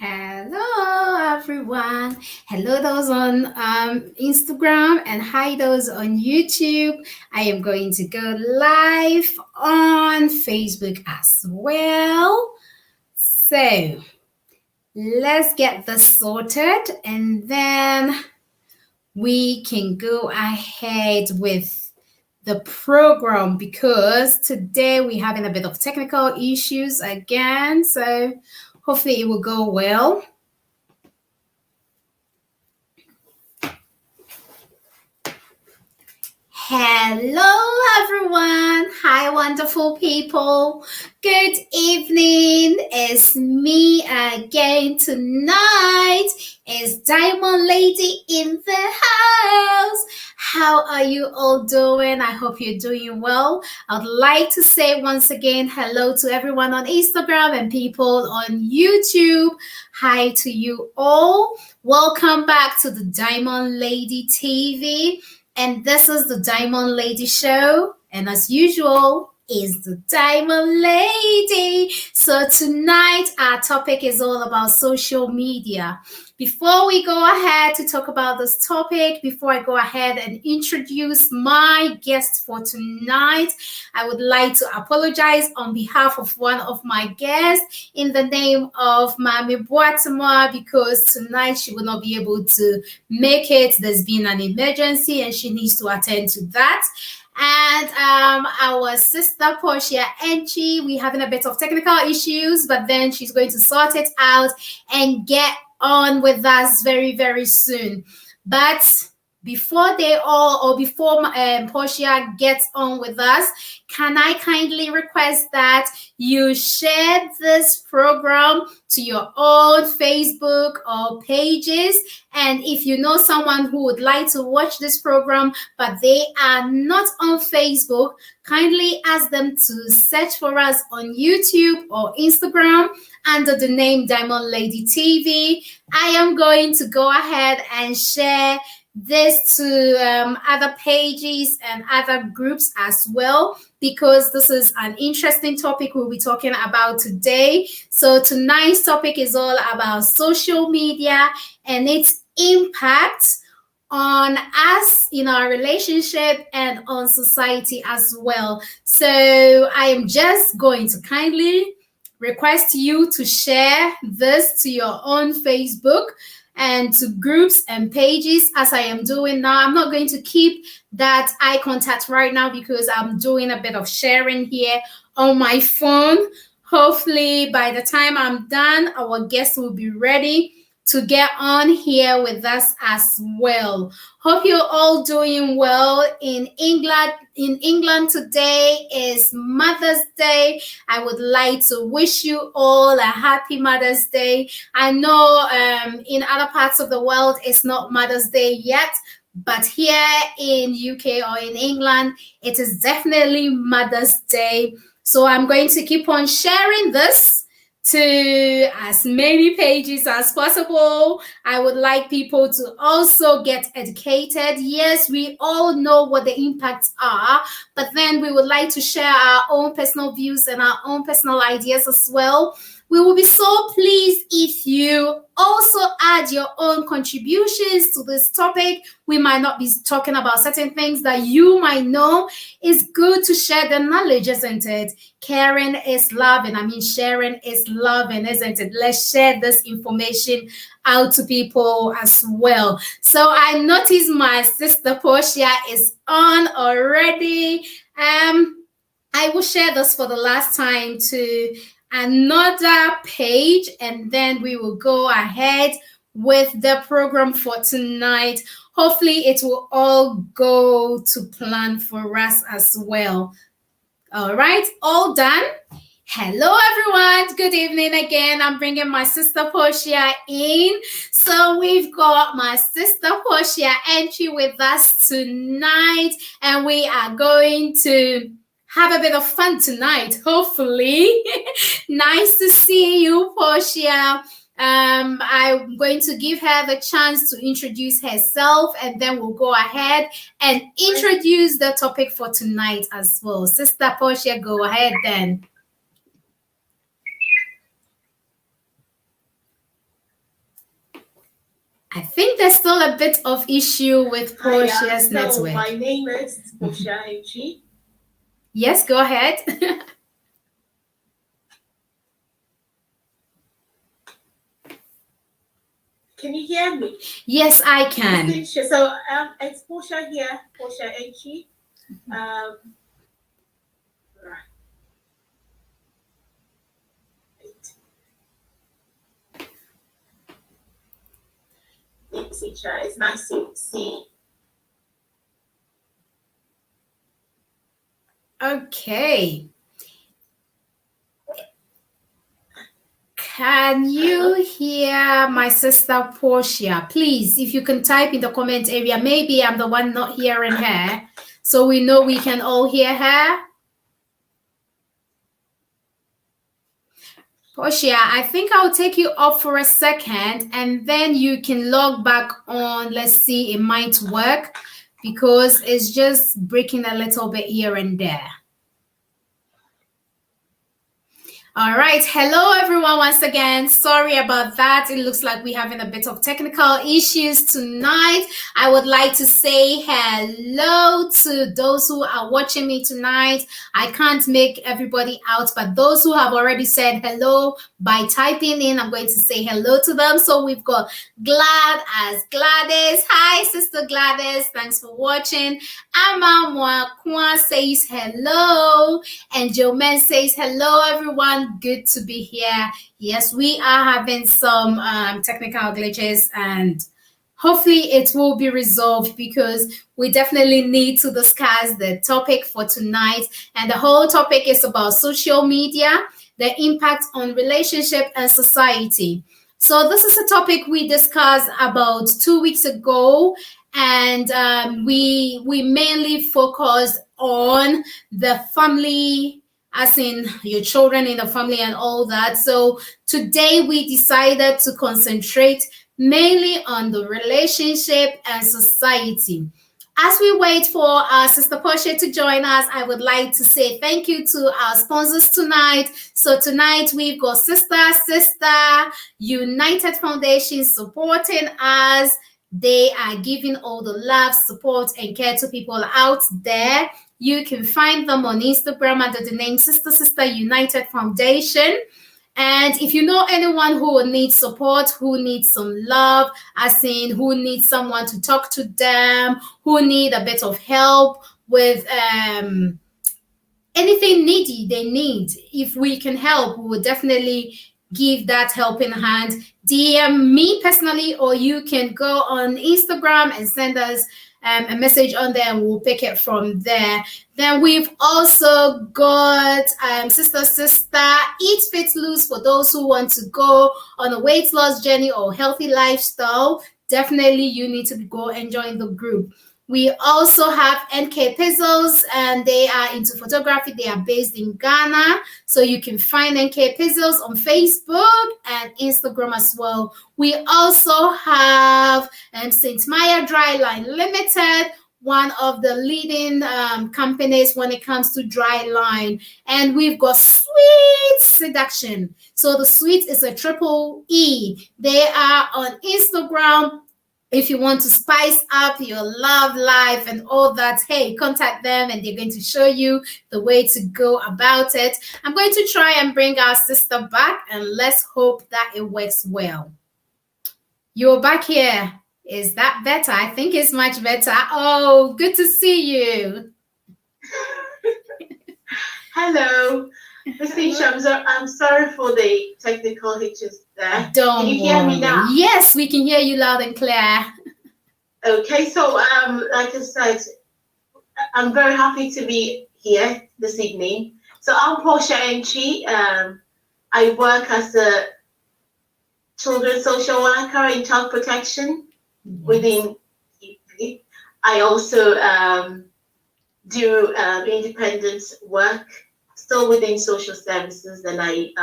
Hello, everyone. Hello, those on Instagram, and hi, those on YouTube. I am going to go live on Facebook as well. So let's get this sorted, and then we can go ahead with the program because today we're having a bit of technical issues again. So hopefully it will go well. Hello, everyone. Hi, wonderful people. Good evening. It's me again tonight. It's Diamond Lady in the house. How are you all doing? I hope you're doing well. I'd like to say once again hello to everyone on Instagram and people on YouTube. Hi to you all. Welcome back to the Diamond Lady TV. And this is the Diamond Lady Show. And as usual, is the Diamond Lady. So tonight, our topic is all about social media. Before we go ahead to talk about this topic, before I go ahead and introduce my guest for tonight, I would like to apologize on behalf of one of my guests in the name of Mami Boatema because tonight she will not be able to make it. There's been an emergency and she needs to attend to that. And our sister Portia Enchi, we're having a bit of technical issues, but then she's going to sort it out and get on with us very, very soon. But before Portia gets on with us, can I kindly request that you share this program to your own Facebook or pages? And if you know someone who would like to watch this program, but they are not on Facebook, kindly ask them to search for us on YouTube or Instagram under the name Diamond Lady TV. I am going to go ahead and share this to other pages and other groups as well because this is an interesting topic we'll be talking about today. So tonight's topic is all about social media and its impact on us in our relationship and on society as well. So I am just going to kindly request you to share this to your own Facebook and to groups and pages as I am doing now. I'm not going to keep that eye contact right now because I'm doing a bit of sharing here on my phone. Hopefully by the time I'm done, our guests will be ready to get on here with us as well. Hope you're all doing well in England. In England today is Mother's Day. I would like to wish you all a happy Mother's Day. I know in other parts of the world it's not Mother's Day yet, but here in UK or in England, it is definitely Mother's Day. So I'm going to keep on sharing this to as many pages as possible. I would like people to also get educated. Yes, we all know what the impacts are, but then we would like to share our own personal views and our own personal ideas as well. We will be so pleased if you also add your own contributions to this topic. We might not be talking about certain things that you might know. It's good to share the knowledge, isn't it? Caring is loving. I mean, sharing is loving, isn't it? Let's share this information out to people as well. So I noticed my sister Portia is on already. I will share this for the last time to another page and then we will go ahead with the program for tonight. Hopefully it will all go to plan for us as well. All right, all done. Hello everyone, good evening again. I'm bringing my sister Portia in. So we've got my sister Portia Entry with us tonight and we are going to have a bit of fun tonight, hopefully. Nice to see you, Portia. I'm going to give her the chance to introduce herself and then we'll go ahead and introduce the topic for tonight as well. Sister Portia, go ahead then. I think there's still a bit of issue with Portia's So network. my name is Portia Echi. Yes, go ahead. Can you hear me? Yes, I can. So it's Portia here, Portia Echi. Right. It's nice to see. Okay. Can you hear my sister Portia? Please, if you can type in the comment area, maybe I'm the one not hearing her, so we know we can all hear her. Portia, I think I'll take you off for a second and then you can log back on. Let's see, it might work because it's just breaking a little bit here and there. All right. Hello, everyone. Once again, sorry about that. It looks like we're having a bit of technical issues tonight. I would like to say hello to those who are watching me tonight. I can't make everybody out, but those who have already said hello by typing in, I'm going to say hello to them. So we've got Glad as Gladys. Hi, Sister Gladys. Thanks for watching. Ama Mwakwa says hello. And Jomen says hello, everyone. Good to be here. Yes, we are having some technical glitches and hopefully it will be resolved because we definitely need to discuss the topic for tonight. And the whole topic is about social media, the impact on relationship and society. So this is a topic we discussed about 2 weeks ago, and we mainly focus on the family, as in your children in the family and all that. So today we decided to concentrate mainly on the relationship and society. As we wait for our Sister Portia to join us, I would like to say thank you to our sponsors tonight. So tonight we've got Sister United Foundation supporting us. They are giving all the love, support, and care to people out there. You can find them on Instagram under the name Sister United Foundation. And if you know anyone who needs support, who needs some love, as in who needs someone to talk to them, who need a bit of help with anything needy they need, if we can help, we will definitely give that helping hand. DM me personally, or you can go on Instagram and send us a message on there and we'll pick it from there. Then we've also got Sister Eat Fit Lose for those who want to go on a weight loss journey or healthy lifestyle. Definitely you need to go and join the group. We also have NK Pizzles, and they are into photography. They are based in Ghana. So you can find NK Pizzles on Facebook and Instagram as well. We also have St. Maya Dryline Limited, one of the leading companies when it comes to dry line. And we've got Sweet Seduction. So the Sweet is a triple E. They are on Instagram. If you want to spice up your love life and all that, hey, contact them and they're going to show you the way to go about it. I'm going to try and bring our sister back, and let's hope that it works well. You're back here. Is that better? I think it's much better. Oh, good to see you. Hello. I'm sorry for the technical hitches there. Don't Can you hear me now? Yes, we can hear you loud and clear. Okay, so like I said, I'm very happy to be here this evening. So I'm Portia Echi. I work as a children's social worker in child protection within UP. I also do independent work still within social services, and I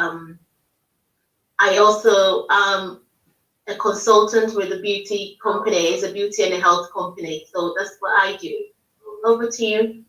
also a consultant with a beauty company. It's a beauty and a health company. So that's what I do. Over to you.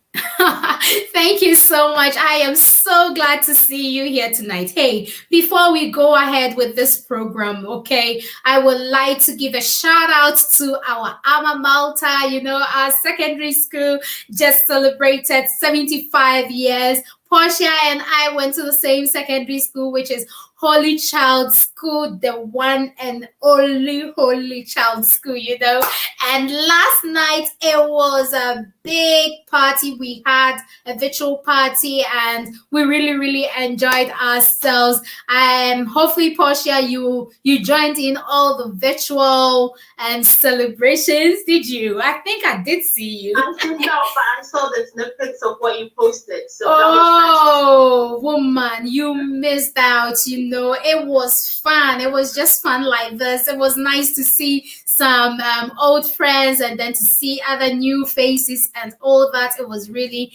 Thank you so much. I am so glad to see you here tonight. Hey, before we go ahead with this program, okay, I would like to give a shout out to our alma mater. You know, our secondary school just celebrated 75 years. Portia and I went to the same secondary school, which is Holy Child School, the one and only Holy Child School, you know. And last night it was a big party. We had a virtual party and we really enjoyed ourselves. Hopefully, Portia, you joined in all the virtual celebrations. Did you? I think I did see you. I did not, but I saw the snippets of what you posted. So oh, woman, you missed out. You know, it was fun. It was just fun like this. It was nice to see some old friends and then to see other new faces and all that. It was really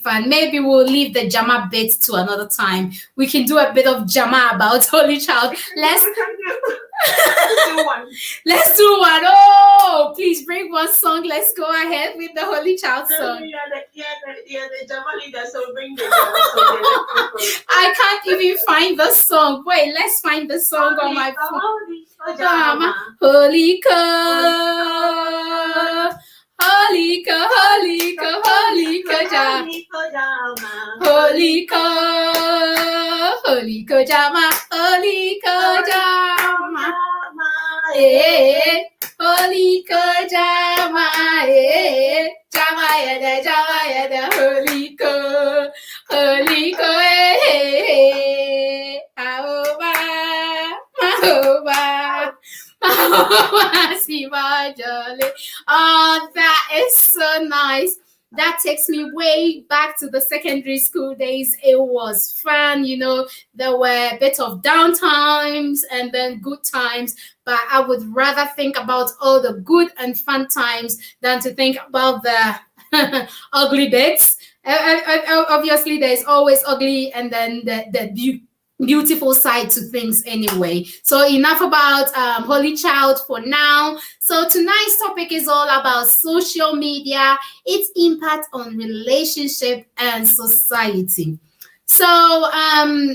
fun. Maybe we'll leave the Jama bit to another time. We can do a bit of Jama about Holy Child. Let's do one. Let's do one. Oh, please bring one song. Let's go ahead with the Holy Child song. The Jama leader, so bring the Jama song. I can't even find the song. Wait, let's find the song on my phone. Holy Co, Holy Co, Holy Co, Holy Co, Holy Co, Holy Co, Jama, Holy Co, Jama, eh, Holy Co, Jama, eh, Jama yada, Holy Co, eh, Ahoba, Ahoba. Oh, that is so nice. That takes me way back to the secondary school days. It was fun, you know. There were a bit of down times and then good times, but I would rather think about all the good and fun times than to think about the ugly bits. Obviously, there's always ugly and then the beautiful side to things anyway. So enough about Holy Child for now. So tonight's topic is all about social media, its impact on relationship and society. So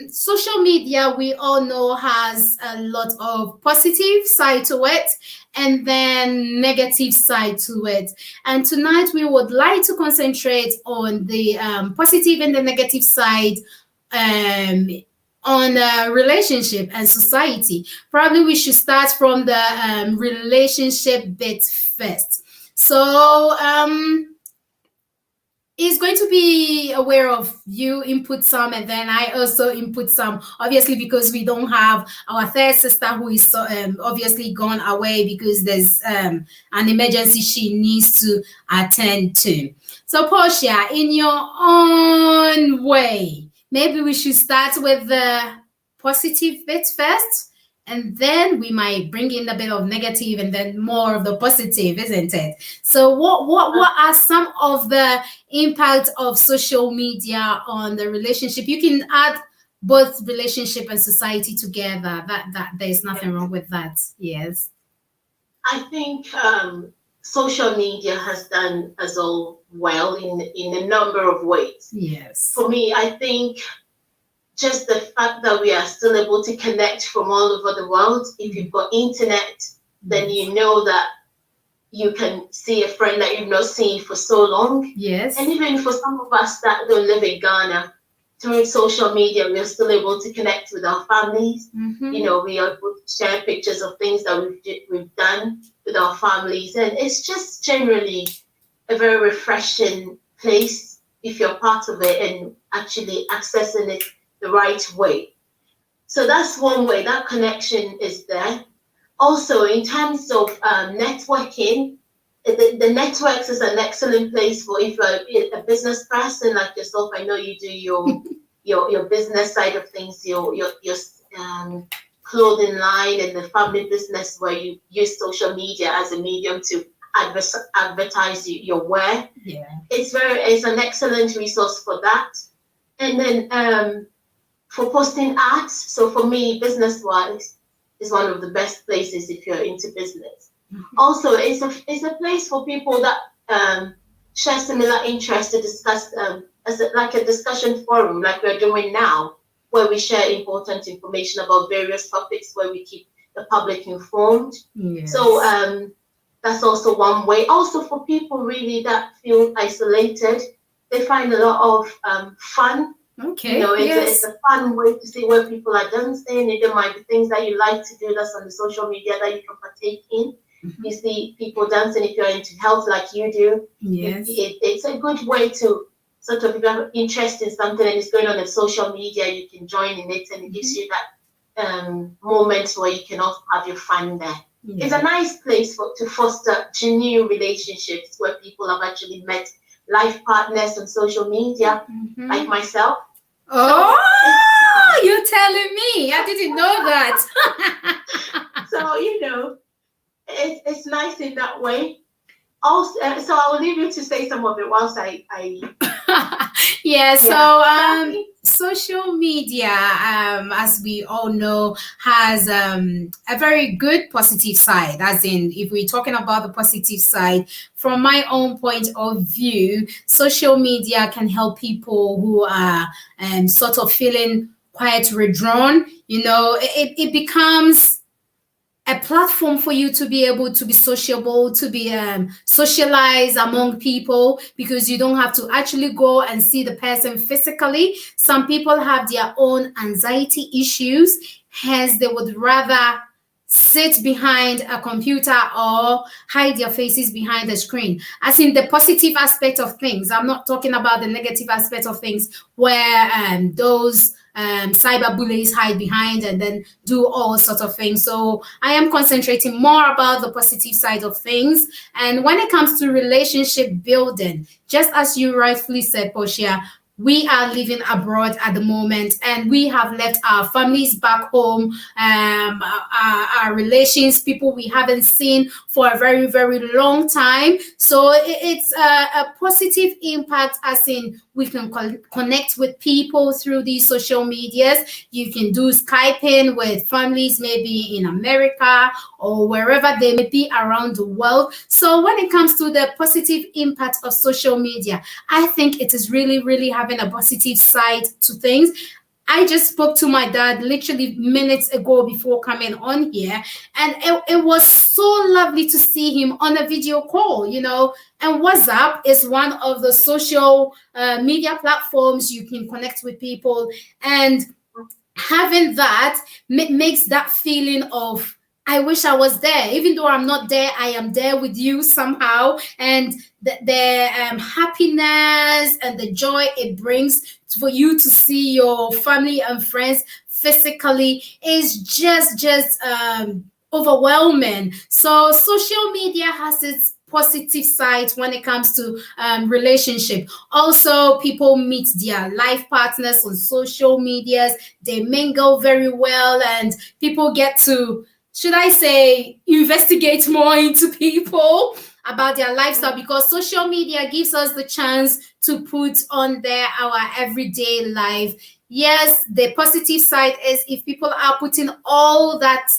social media, we all know, has a lot of positive side to it and then negative side to it. And tonight we would like to concentrate on the positive and the negative side on relationship and society. Probably we should start from the relationship bit first. So is going to be aware of you input some and then I also input some, obviously because we don't have our third sister who is obviously gone away because there's an emergency she needs to attend to. So Portia, in your own way, maybe we should start with the positive bit first, and then we might bring in a bit of negative and then more of the positive, isn't it? So what are some of the impacts of social media on the relationship? You can add both relationship and society together. That there's nothing wrong with that. Yes. I think social media has done us all well in a number of ways. Yes. For me, I think just the fact that we are still able to connect from all over the world. If you've got internet, then you know that you can see a friend that you've not seen for so long. Yes. And even for some of us that don't live in Ghana, through social media, we are still able to connect with our families. Mm-hmm. You know, we are able to share pictures of things that we've done with our families. And it's just generally a very refreshing place if you're part of it and actually accessing it the right way. So that's one way, that connection is there. Also, in terms of networking, the networks is an excellent place for if you're a business person like yourself. I know you do your business side of things, your clothing line and the family business where you use social media as a medium to advertise your wear. Yeah, it's an excellent resource for that. And then for posting ads. So for me, business-wise, is one of the best places if you're into business. Mm-hmm. Also, it's a place for people that share similar interests to discuss like a discussion forum like we're doing now, where we share important information about various topics, where we keep the public informed. Yes. So that's also one way. Also for people really that feel isolated, they find a lot of fun. Okay. You know, yes. it's a fun way to see where people are dancing. There might be things that you like to do that's on the social media that you can partake in. Mhm. You see people dancing if you're into health like you do. Yes. It's a good way to sort of, if you're interested in something and it's going on social media, you can join in it, and it gives you that moment where you can also have your fun there. Yeah. It's a nice place to foster genuine relationships where people have actually met life partners on social media, like myself. Oh, so you're telling me. I didn't know that. So, you know, it's nice in that way. Also, so I'll leave you to say some of it whilst I yeah, so social media, as we all know, has a very good positive side. As in, if we're talking about the positive side, from my own point of view, social media can help people who are sort of feeling quite withdrawn. You know, it becomes a platform for you to be able to be sociable, to be socialized among people, because you don't have to actually go and see the person physically. Some people have their own anxiety issues, hence they would rather sit behind a computer or hide their faces behind a screen. As in the positive aspect of things, I'm not talking about the negative aspect of things where those cyber bullies hide behind and then do all sorts of things. So I am concentrating more about the positive side of things. And when it comes to relationship building, just as you rightfully said, Portia, we are living abroad at the moment, and we have left our families back home, our relations, people we haven't seen for a very, very long time. So it's a positive impact, as in we can connect with people through these social medias. You can do Skyping with families, maybe in America or wherever they may be around the world. So when it comes to the positive impact of social media, I think it is really, really having a positive side to things. I just spoke to my dad literally minutes ago before coming on here, and it was so lovely to see him on a video call, you know. And WhatsApp is one of the social media platforms you can connect with people, and having that makes that feeling of, I wish I was there. Even though I'm not there, I am there with you somehow. And the happiness and the joy it brings for you to see your family and friends physically is just overwhelming. So social media has its positive side when it comes to relationship. Also, people meet their life partners on social medias. They mingle very well, and people get to, should I say, investigate more into people about their lifestyle, because social media gives us the chance to put on there our everyday life. Yes, the positive side is if people are putting all that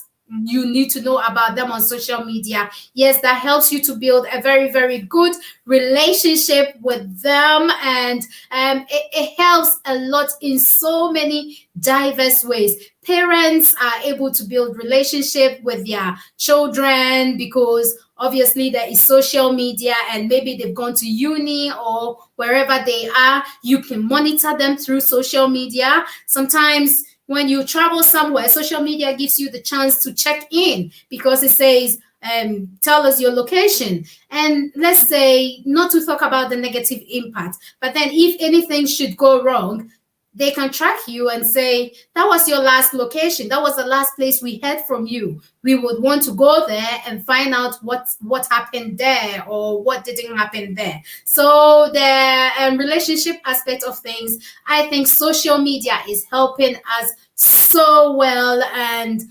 you need to know about them on social media, yes, that helps you to build a very, very good relationship with them. And it helps a lot in so many diverse ways. Parents are able to build relationship with their children because obviously there is social media, and maybe they've gone to uni or wherever they are. You can monitor them through social media. Sometimes when you travel somewhere, social media gives you the chance to check in because it says, tell us your location. And let's say, not to talk about the negative impact, but then if anything should go wrong, they can track you and say, that was your last location. That was the last place we heard from you. We would want to go there and find out what happened there or what didn't happen there. So the relationship aspect of things, I think social media is helping us so well. And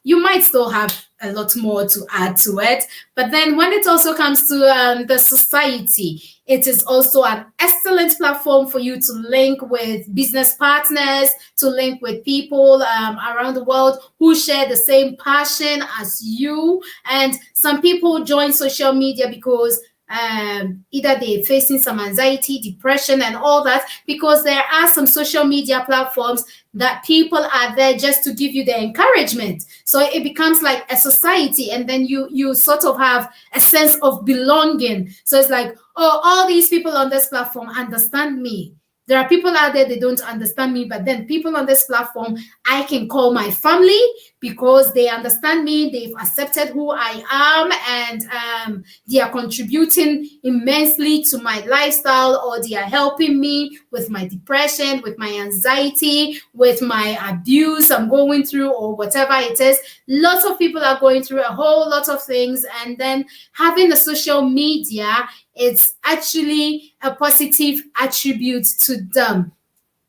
you might still have a lot more to add to it. But then when it also comes to the society, it is also an excellent platform for you to link with business partners, to link with people around the world who share the same passion as you. And some people join social media because either they're facing some anxiety, depression, and all that, because there are some social media platforms that people are there just to give you the encouragement. So it becomes like a society, and then you sort of have a sense of belonging. So it's like, oh, all these people on this platform understand me. There are people out there, they don't understand me, but then people on this platform, I can call my family because they understand me, they've accepted who I am, and they are contributing immensely to my lifestyle, or they are helping me with my depression, with my anxiety, with my abuse I'm going through, or whatever it is. Lots of people are going through a whole lot of things, and then having the social media, it's actually a positive attribute to them.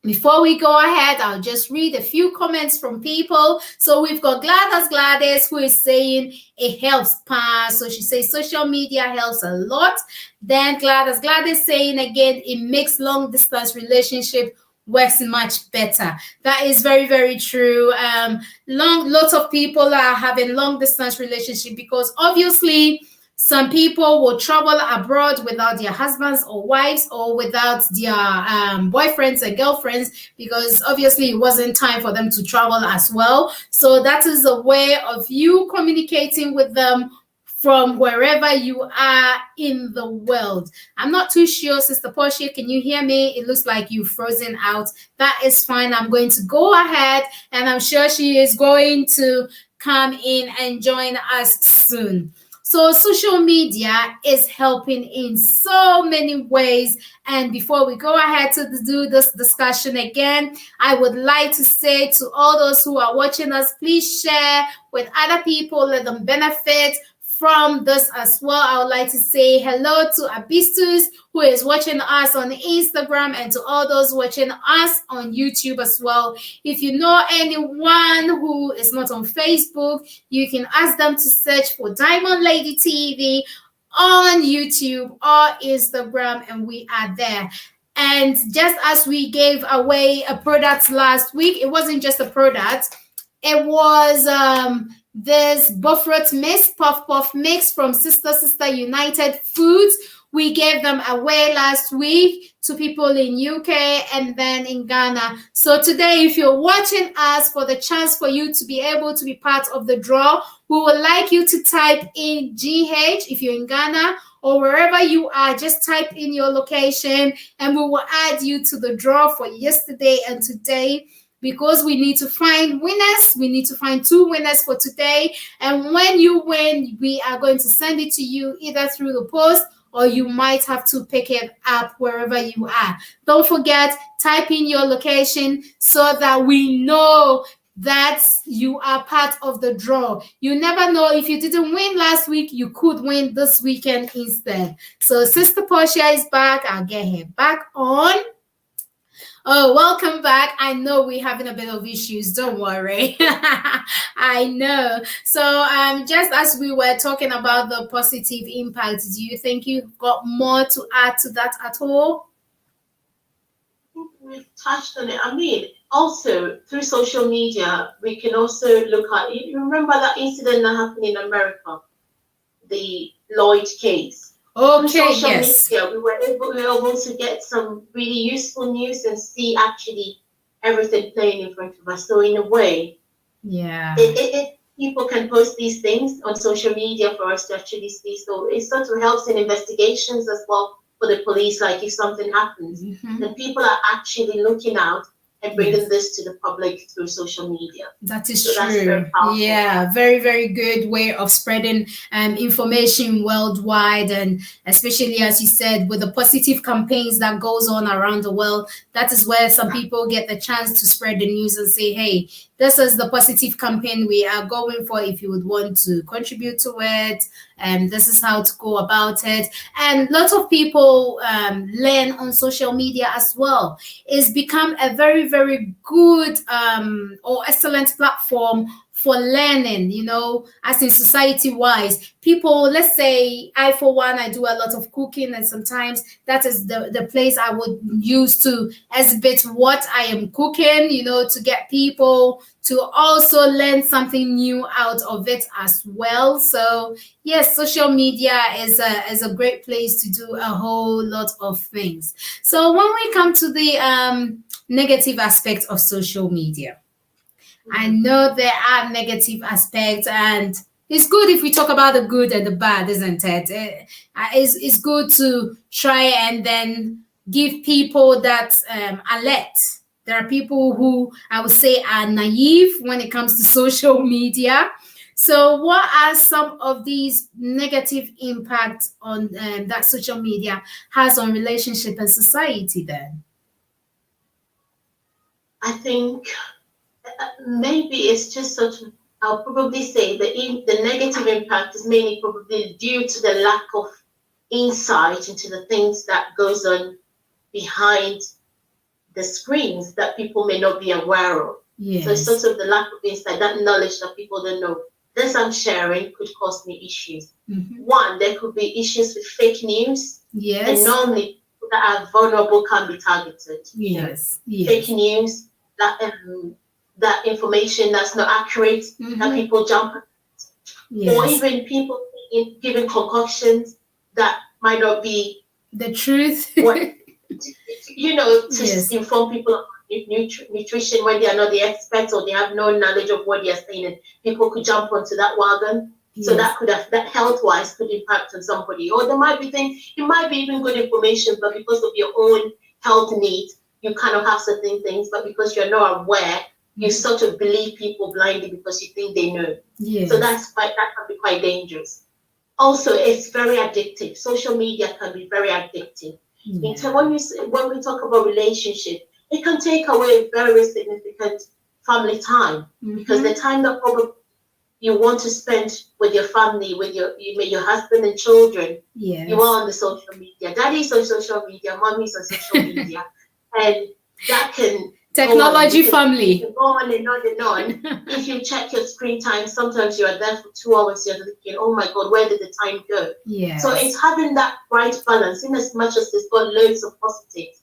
Before we go ahead, I'll just read a few comments from people. So we've got Gladys who is saying it helps pass. So she says social media helps a lot. Then Gladys saying again, it makes long distance relationship works much better. That is very, very true. Lots of people are having long distance relationship because obviously some people will travel abroad without their husbands or wives, or without their boyfriends and girlfriends, because obviously it wasn't time for them to travel as well. So that is a way of you communicating with them from wherever you are in the world. I'm not too sure, Sister Portia, can you hear me? It looks like you've frozen out. That is fine. I'm going to go ahead, and I'm sure she is going to come in and join us soon. So social media is helping in so many ways. And before we go ahead to do this discussion again, I would like to say to all those who are watching us, please share with other people, let them benefit from this as well. I would like to say hello to Abistus, who is watching us on Instagram, and to all those watching us on YouTube as well. If you know anyone who is not on Facebook, you can ask them to search for Diamond Lady TV on YouTube or Instagram, and we are there. And just as we gave away a product last week, it wasn't just a product, it was this Buffrot mix, puff mix from Sister United Foods. We gave them away last week to people in UK and then in Ghana. So today, if you're watching us, for the chance for you to be able to be part of the draw, we would like you to type in GH if you're in Ghana, or wherever you are, just type in your location and we will add you to the draw for yesterday and today. Because we need to find winners. We need to find 2 winners for today. And when you win, we are going to send it to you either through the post, or you might have to pick it up wherever you are. Don't forget, type in your location so that we know that you are part of the draw. You never know, if you didn't win last week, you could win this weekend instead. So Sister Portia is back. I'll get her back on. Oh, welcome back. I know we're having a bit of issues. Don't worry. I know. So just as we were talking about the positive impact, do you think you've got more to add to that at all? We've touched on it. I mean, also through social media, we can also look at, you remember that incident that happened in America, the Lloyd case? Okay, yes. Media, we were able to get some really useful news and see actually everything playing in front of us. So in a way, yeah, people can post these things on social media for us to actually see. So it sort of helps in investigations as well for the police. Like if something happens, then people are actually looking out and bringing this to the public through social media. That is true. Yeah, very, very good way of spreading information worldwide, and especially, as you said, with the positive campaigns that goes on around the world, that is where some people get the chance to spread the news and say, hey, this is the positive campaign we are going for. If you would want to contribute to it, and this is how to go about it. And lots of people learn on social media as well. It's become a very, very good or excellent platform for learning, as in society wise. People, let's say I, for one, I do a lot of cooking, and sometimes that is the place I would use to exhibit what I am cooking, to get people to also learn something new out of it as well. So yes, social media is a great place to do a whole lot of things. So when we come to the negative aspects of social media, I know there are negative aspects, and it's good if we talk about the good and the bad, isn't it? It's good to try and then give people that alert. There are people who I would say are naive when it comes to social media. So, what are some of these negative impacts on that social media has on relationship and society? Then, I think maybe it's just sort of, I'll probably say the negative impact is mainly probably due to the lack of insight into the things that goes on behind the screens that people may not be aware of. yes, So it's sort of the lack of insight, that knowledge that people don't know. This I'm sharing could cause me issues. One, there could be issues with fake news, and yes, normally people that are vulnerable can be targeted. yes, Fake news, that information that's not accurate, that people jump, or yes, even people giving concoctions that might not be the truth. what to Yes. inform people about nutrition when they are not the experts or they have no knowledge of what they are saying, and people could jump onto that wagon. So Yes. that could have, that health-wise could impact on somebody. Or there might be things, it might be even good information, but because of your own health needs, you kind of have certain things, but because you're not aware, you sort of believe people blindly because you think they know. Yes. So that can be quite dangerous. Also, it's very addictive. Social media can be very addictive. Yeah. When we talk about relationship, it can take away very significant family time, because the time that probably you want to spend with your family, with your husband and children, Yes. you are on the social media. Daddy's on social media, mommy's on social media, and that can Technology family. go on and on and on. If you check your screen time, sometimes you are there for 2 hours. You're thinking, "Oh my God, where did the time go?" Yes. So it's having that right balance. In as much as it's got loads of positives,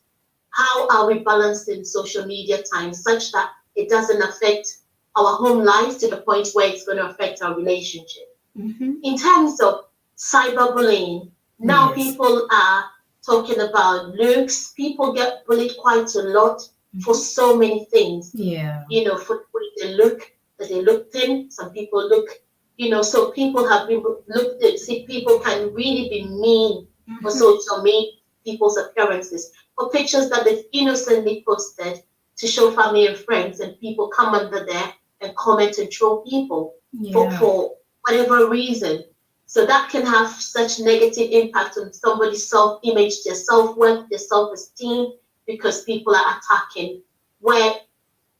how are we balancing social media time such that it doesn't affect our home life to the point where it's going to affect our relationship? In terms of cyberbullying, now people are talking about looks. People get bullied quite a lot for so many things. Yeah. For the way they look, that they look thin. Some people look, so people have been looked at. See, people can really be mean for social media, people's appearances, for pictures that they've innocently posted to show family and friends, and people come under there and comment and troll people for whatever reason. So that can have such negative impact on somebody's self-image, their self-worth, their self-esteem, because people are attacking, where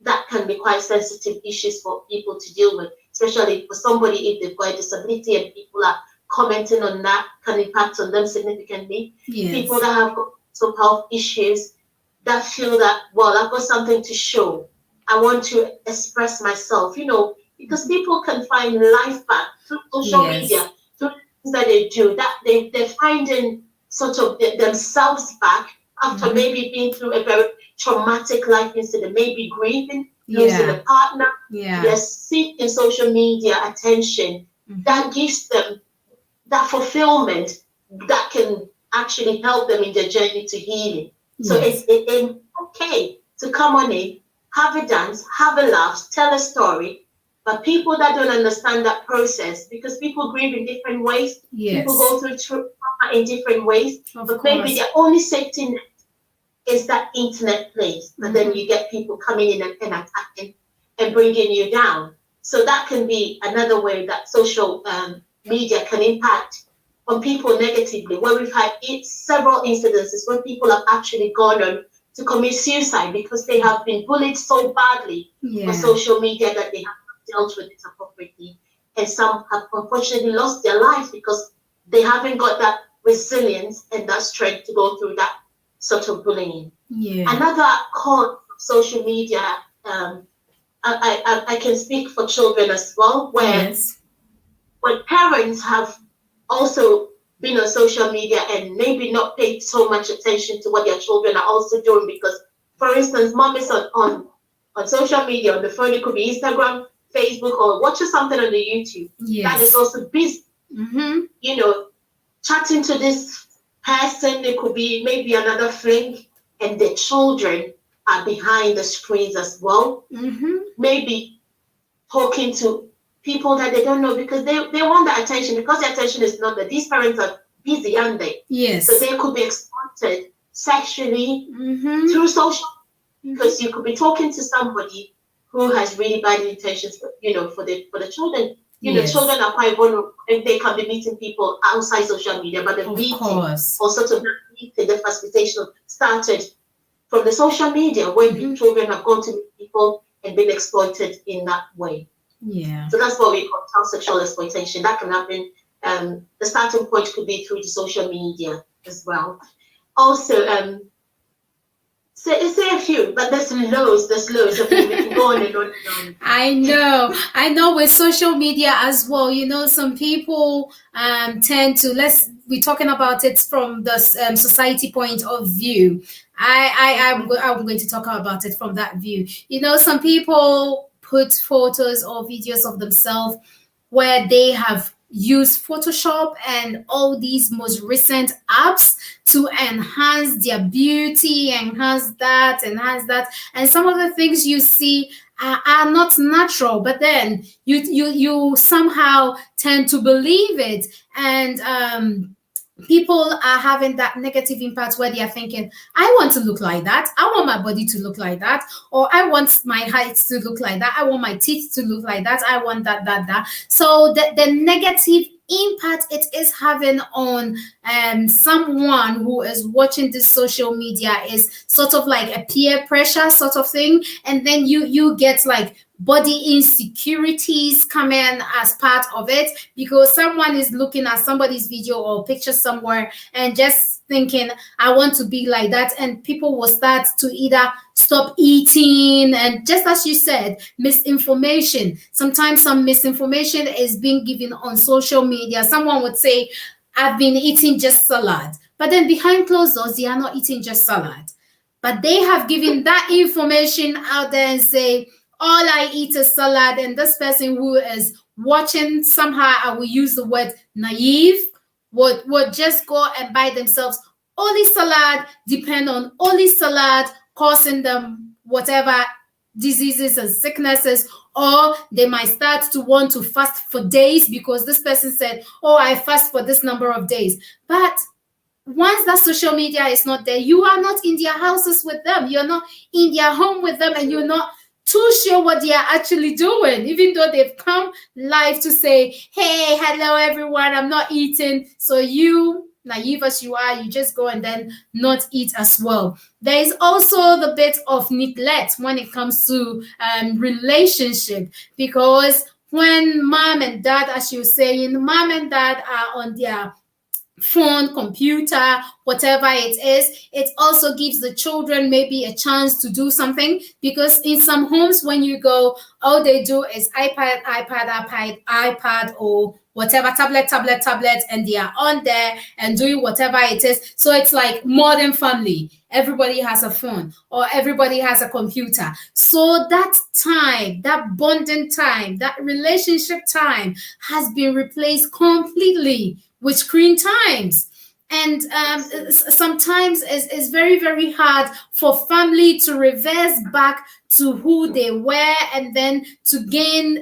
that can be quite sensitive issues for people to deal with, especially for somebody if they've got a disability and people are commenting on that, can impact on them significantly. Yes. People that have got some health issues that feel that, well, I've got something to show. I want to express myself, because people can find life back through social media, through things that they do, that they're finding sort of themselves back after maybe being through a very traumatic life incident, maybe grieving, losing a partner. They're seeking social media attention that gives them that fulfillment that can actually help them in their journey to healing. So it's okay to come on in, have a dance, have a laugh, tell a story. But people that don't understand that process, because people grieve in different ways, people go through trauma in different ways, but maybe their only safety net is that internet place. But then you get people coming in and attacking and bringing you down. So that can be another way that social media can impact on people negatively, where we've had several incidences where people have actually gone on to commit suicide because they have been bullied so badly on social media that they have not dealt with it appropriately. And some have unfortunately lost their lives because they haven't got that resilience and that strength to go through that sort of bullying. Another cause of social media, I can speak for children as well, where Yes. when parents have also been on social media and maybe not paid so much attention to what their children are also doing, because, for instance, mom is on social media, on the phone, it could be Instagram, Facebook, or watching something on the YouTube. That is Yes. also busy, Mm-hmm. chatting to this person. It could be maybe another fling, and the children are behind the screens as well. Mm-hmm. Maybe talking to people that they don't know, because they want the attention, because the attention is not there. These parents are busy, aren't they? Yes. So they could be exploited sexually Mm-hmm. through social, because you could be talking to somebody who has really bad intentions, for the children. Yes. Children are quite vulnerable, and they can be meeting people outside social media, but the Of meeting, course. or sort of meeting, the facilitation started from the social media, where Mhm. children have gone to meet people and been exploited in that way. Yeah. So that's what we call child sexual exploitation. That can happen. The starting point could be through the social media as well. Also, say a few, but there's loads of them. We can go on and on and on. I know with social media as well, some people tend to, we're talking about it from the society point of view. I'm going to talk about it from that view. Some people put photos or videos of themselves where they have used Photoshop and all these most recent apps to enhance their beauty, enhance that. And some of the things you see are not natural, but then you somehow tend to believe it. And people are having that negative impact where they are thinking, I want to look like that, I want my body to look like that, or I want my height to look like that, I want my teeth to look like that, I want that. So the negative impact it is having on someone who is watching this social media is sort of like a peer pressure sort of thing, and then you get like body insecurities coming as part of it, because someone is looking at somebody's video or picture somewhere and just thinking, I want to be like that, and people will start to either stop eating, and just as you said, misinformation. Sometimes some misinformation is being given on social media. Someone would say, I've been eating just salad, but then behind closed doors they are not eating just salad, but they have given that information out there and say, all I eat is salad. And this person who is watching, somehow I will use the word naive, would just go and buy themselves only salad, depend on only salad, causing them whatever diseases and sicknesses, or they might start to want to fast for days because this person said, oh, I fast for this number of days. But once that social media is not there, you are not in their houses with them, you're not in their home with them, and you're not too sure what they are actually doing, even though they've come live to say, hey, hello everyone, I'm not eating. So you, naive as you are, you just go and then not eat as well. There is also the bit of neglect when it comes to relationship, because when mom and dad, as you were saying, mom and dad are on their phone, computer, whatever it is, it also gives the children maybe a chance to do something, because in some homes when you go, all they do is iPad, or whatever, tablet, and they are on there and doing whatever it is. So it's like modern family. Everybody has a phone or everybody has a computer. So that time, that bonding time, that relationship time has been replaced completely with screen times. And sometimes it's very, very hard for family to reverse back to who they were, and then to gain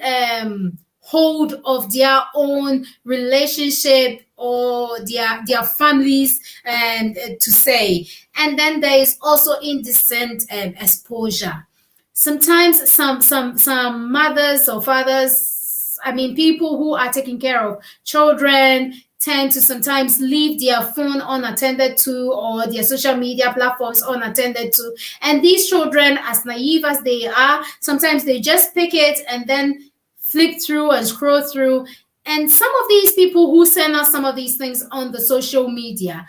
hold of their own relationship or their families, and to say. And then there is also indecent exposure. Sometimes some mothers or fathers, I mean people who are taking care of children, tend to sometimes leave their phone unattended to, or their social media platforms unattended to. And these children, as naive as they are, sometimes they just pick it and then flip through and scroll through. And some of these people who send us some of these things on the social media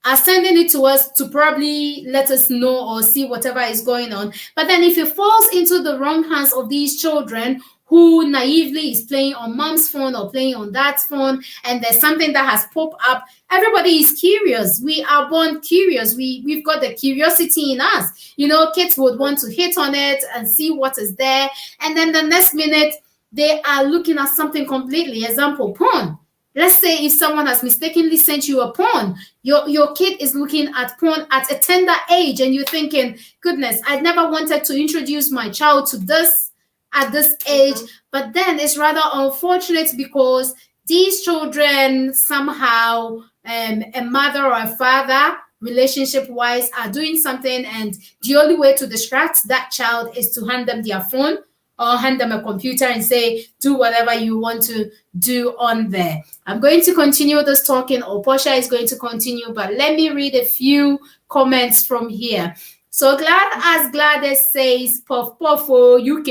are sending it to us to probably let us know or see whatever is going on. But then if it falls into the wrong hands of these children who naively is playing on mom's phone or playing on dad's phone, and there's something that has popped up, everybody is curious. We are born curious. We've got the curiosity in us. You know, kids would want to hit on it and see what is there. And then the next minute, they are looking at something completely. Example, porn. Let's say if someone has mistakenly sent you a porn, your kid is looking at porn at a tender age, and you're thinking, goodness, I never wanted to introduce my child to this at this age. But then it's rather unfortunate because these children somehow, a mother or a father, relationship-wise, are doing something, and the only way to distract that child is to hand them their phone or hand them a computer and say, do whatever you want to do on there. I'm going to continue this talking, or Portia is going to continue, but let me read a few comments from here. So Gladys says, puff, puff, oh, UK.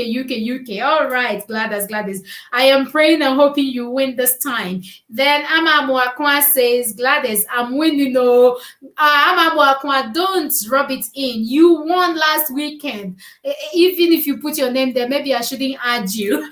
All right, Gladys. I am praying and hoping you win this time. Then Amamuakwa says, Gladys, I'm winning. No, Amamuakwa, don't rub it in. You won last weekend. Even if you put your name there, maybe I shouldn't add you.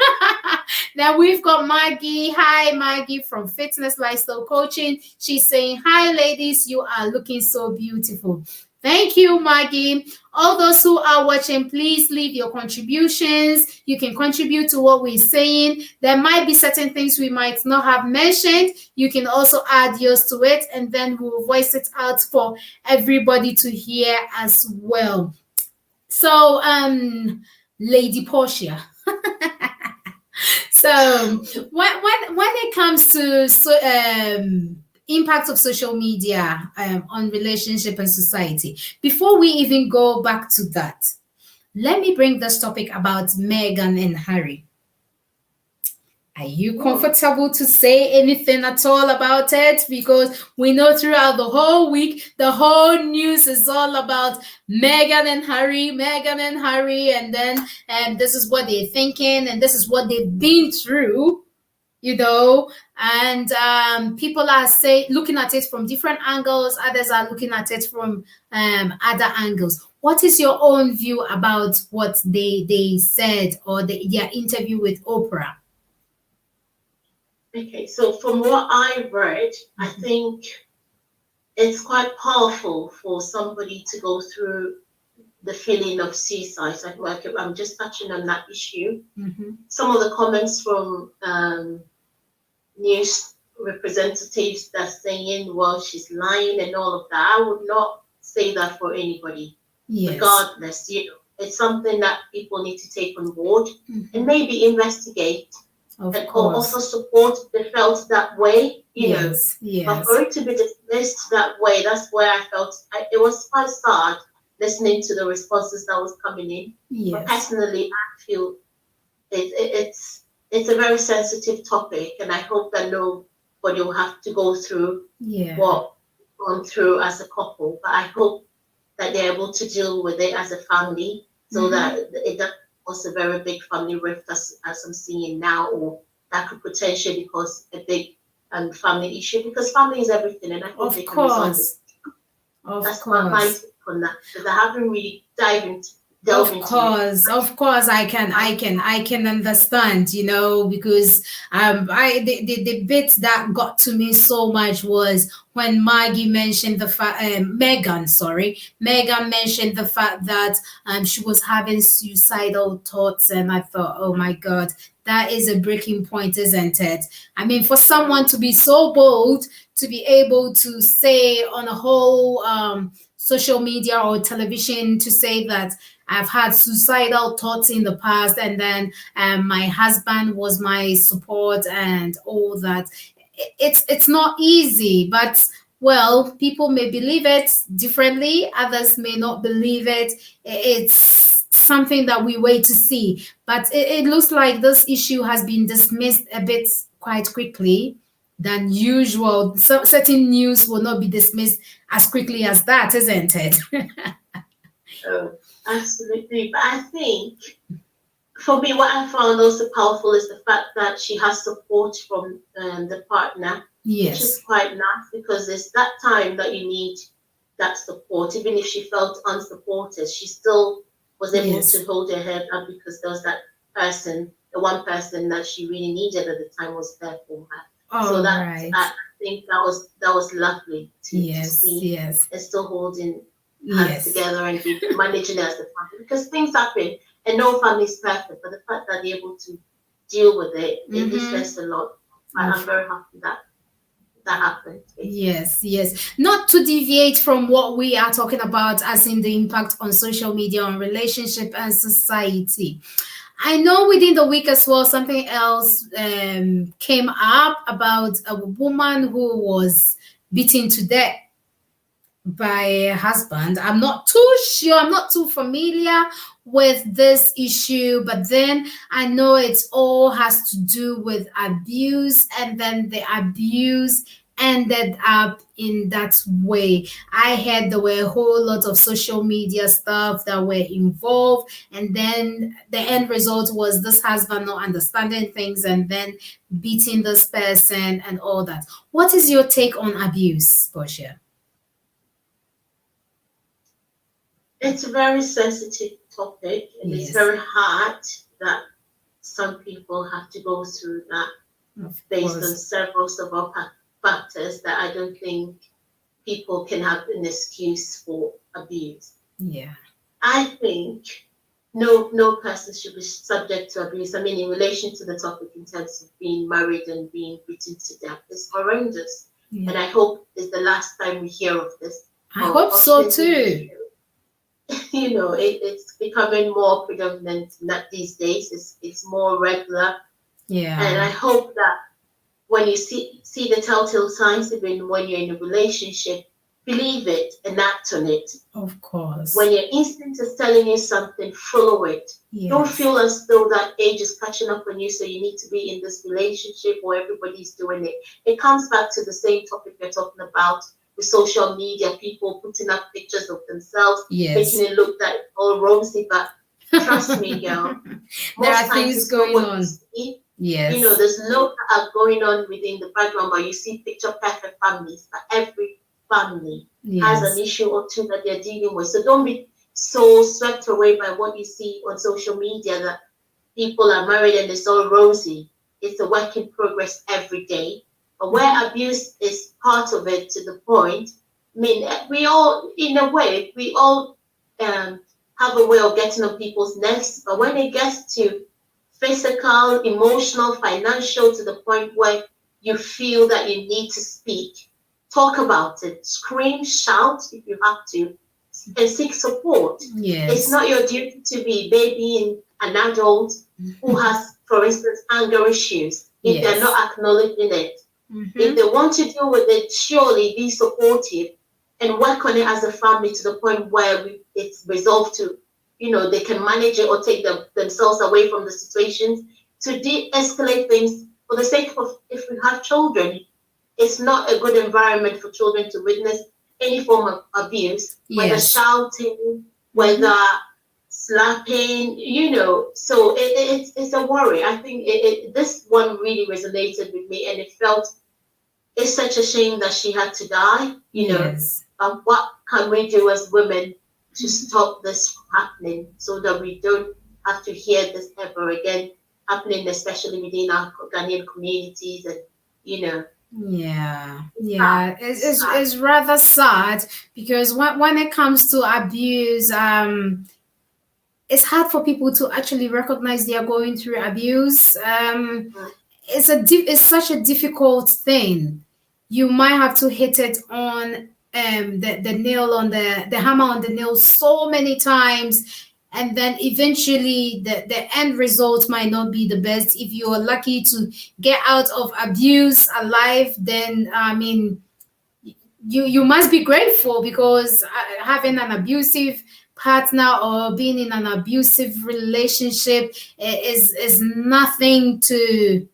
Then we've got Maggie. Hi, Maggie from Fitness Lifestyle Coaching. She's saying, hi, ladies, you are looking so beautiful. Thank you, Maggie. All those who are watching, please leave your contributions. You can contribute to what we're saying. There might be certain things we might not have mentioned. You can also add yours to it, and then we'll voice it out for everybody to hear as well. So, Lady Portia. So, when it comes to impact of social media on relationship and society, before we even go back to that, let me bring this topic about Meghan and Harry. Are you comfortable to say anything at all about it? Because we know throughout the whole week, the whole news is all about Meghan and Harry, and then this is what they're thinking, and this is what they've been through, you know, and people are looking at it from different angles. Others are looking at it from other angles. What is your own view about what they said, or their interview with Oprah? Okay, so from what I read, I think it's quite powerful for somebody to go through the feeling of suicide. I'm just touching on that issue. Mm-hmm. Some of the comments from news representatives that saying, well, she's lying and all of that. I would not say that for anybody. Yes. Regardless, it's something that people need to take on board, mm-hmm. and maybe investigate. Of and course. Also support the felt that way, yes. But for it to be dismissed that way, that's where I felt it was quite sad listening to the responses that was coming in. Yes. But personally, I feel it's a very sensitive topic, and I hope that nobody will have to go through what gone through as a couple. But I hope that they're able to deal with it as a family, so mm-hmm. that it doesn't cause a very big family rift as I'm seeing now, or that could potentially cause a big family issue, because family is everything, and I hope they can resolve it. That's my take on that, because I haven't really delved into it. Of course, I can understand, because the bit that got to me so much was when Maggie mentioned the fact, Meghan mentioned the fact that she was having suicidal thoughts, and I thought, oh my God, that is a breaking point, isn't it? I mean, for someone to be so bold to be able to say on a whole social media or television to say that I've had suicidal thoughts in the past, and then my husband was my support and all that. It's not easy, but well, people may believe it differently. Others may not believe it. It's something that we wait to see. But it looks like this issue has been dismissed a bit quite quickly than usual. So certain news will not be dismissed as quickly as that, isn't it? Absolutely. But I think for me, what I found also powerful is the fact that she has support from the partner, which is Yes. quite nice because it's that time that you need that support. Even if she felt unsupported, she still was able Yes. to hold her head up because there was that person, the one person that she really needed at the time was there for her. So All that right. I think that was lovely to Yes. see Yes. and still holding hands Yes. together and be managing it as a family because things happen and no family is perfect, but the fact that they're able to deal with it, it says a lot. I'm very happy that that happened. Yes, yes. Not to deviate from what we are talking about, as in the impact on social media, on relationship and society. I know within the week as well, something else came up about a woman who was beaten to death by her husband. I'm not too sure, I'm not too familiar with this issue, but then I know it all has to do with abuse, and then the abuse ended up in that way. I heard there were a whole lot of social media stuff that were involved, and then the end result was this husband not understanding things and then beating this person and all that. What is your take on abuse, Portia? It's a very sensitive topic, and it's Yes, very hard that some people have to go through that of based on course. several factors that I don't think people can have an excuse for abuse. Yeah. I think no person should be subject to abuse. I mean, in relation to the topic in terms of being married and being beaten to death, it's horrendous. And Yeah. I hope it's the last time we hear of this. I hope so too. You know, it's becoming more predominant not these days. It's more regular. And I Yeah, hope that when you see the telltale signs, even when you're in a relationship, believe it and act on it. of course. When your instinct is telling you something, follow it. Don't Yes. feel as though that age is catching up on you, so you need to be in this relationship or everybody's doing it. It comes back to the same topic we're talking about with social media, people putting up pictures of themselves, Yes. making it look like all rosy. But trust me, girl, There are most times things it's not going what you on. see. Yes. You know, there's lots going on within the background, but you see picture perfect families, but every family has an Yes. issue or two that they're dealing with. So don't be so swept away by what you see on social media that people are married and it's all rosy. It's a work in progress every day. But where abuse is part of it to the point, I mean, we all, in a way, we all have a way of getting on people's necks. But when it gets to physical, emotional, financial, to the point where you feel that you need to speak, talk about it, scream, shout if you have to, and seek support. It's Yes. not your duty to be babying an adult who has, for instance, anger issues if they're Yes. not acknowledging it. If Mhm. they want to deal with it, surely be supportive and work on it as a family to the point where it's resolved to, you know, they can manage it or take themselves away from the situations to de-escalate things for the sake of if we have children. It's not a good environment for children to witness any form of abuse, whether Yes. shouting, whether slapping, you know. So it's a worry. I think this one really resonated with me, and it felt it's such a shame that she had to die, you know. Yes. What can we do as women to stop this from happening so that we don't have to hear this ever again happening, especially within our Ghanaian communities and, you know. Yeah. It's Yeah. It's rather sad because when it comes to abuse, it's hard for people to actually recognize they are going through abuse. It's such a difficult thing. You might have to hit it on the nail on the hammer on the nail so many times, and then eventually the end result might not be the best. If you are lucky to get out of abuse alive, then I mean you must be grateful because having an abusive partner or being in an abusive relationship is nothing to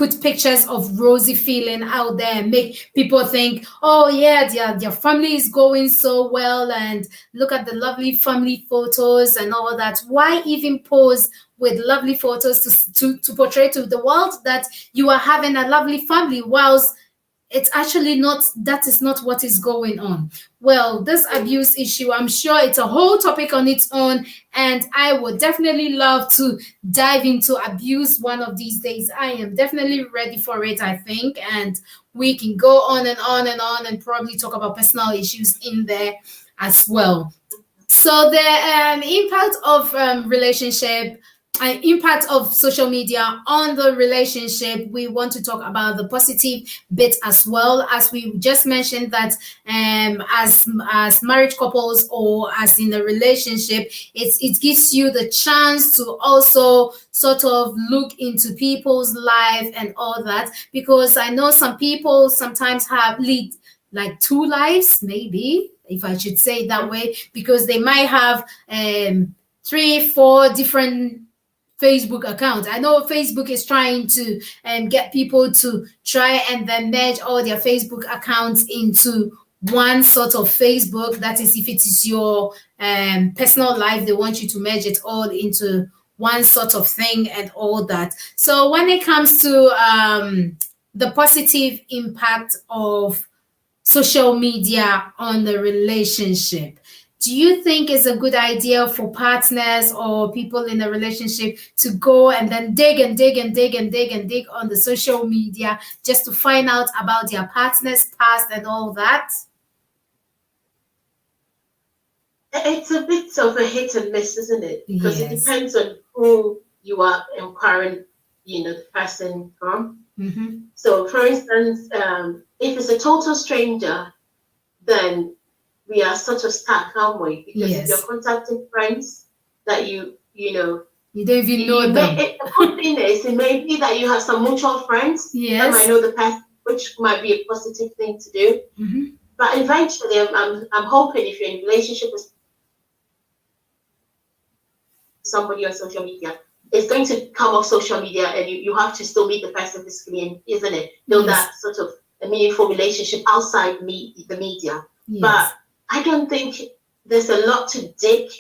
put pictures of rosy feeling out there and make people think, oh yeah, their family is going so well, and look at the lovely family photos and all that. Why even pose with lovely photos to portray to the world that you are having a lovely family, whilst it's actually not, that is not what is going on. Well, this abuse issue, I'm sure it's a whole topic on its own, and I would definitely love to dive into abuse one of these days. I am definitely ready for it, I think, and we can go on and on and on and probably talk about personal issues in there as well. So the impact of relationship, impact of social media on the relationship, we want to talk about the positive bit as well. As we just mentioned that as marriage couples or as in a relationship, it gives you the chance to also sort of look into people's life and all that, because I know some people sometimes have lead like two lives, maybe, if I should say it that way, because they might have 3-4 different Facebook accounts. I know Facebook is trying to get people to try and then merge all their Facebook accounts into one sort of Facebook. That is, if it is your personal life, they want you to merge it all into one sort of thing and all that. So when it comes to the positive impact of social media on the relationship, do you think it's a good idea for partners or people in a relationship to go and then dig and dig and dig and dig and dig on the social media just to find out about their partner's past and all that? It's a bit of a hit and miss, isn't it? Because it Yes. depends on who you are inquiring, the person from. Mm-hmm. So, for instance, if it's a total stranger, then we are sort of stuck, aren't we? Because Yes. if you're contacting friends that you don't even know them. the good thing is, it may be that you have some mutual friends that might Yes. know the person, which might be a positive thing to do. Mm-hmm. But eventually, I'm hoping if you're in a relationship with somebody on social media, it's going to come off social media, and you have to still meet the person physically, isn't it? Build Yes. that sort of a meaningful relationship outside the media. Yes. But I don't think there's a lot to dig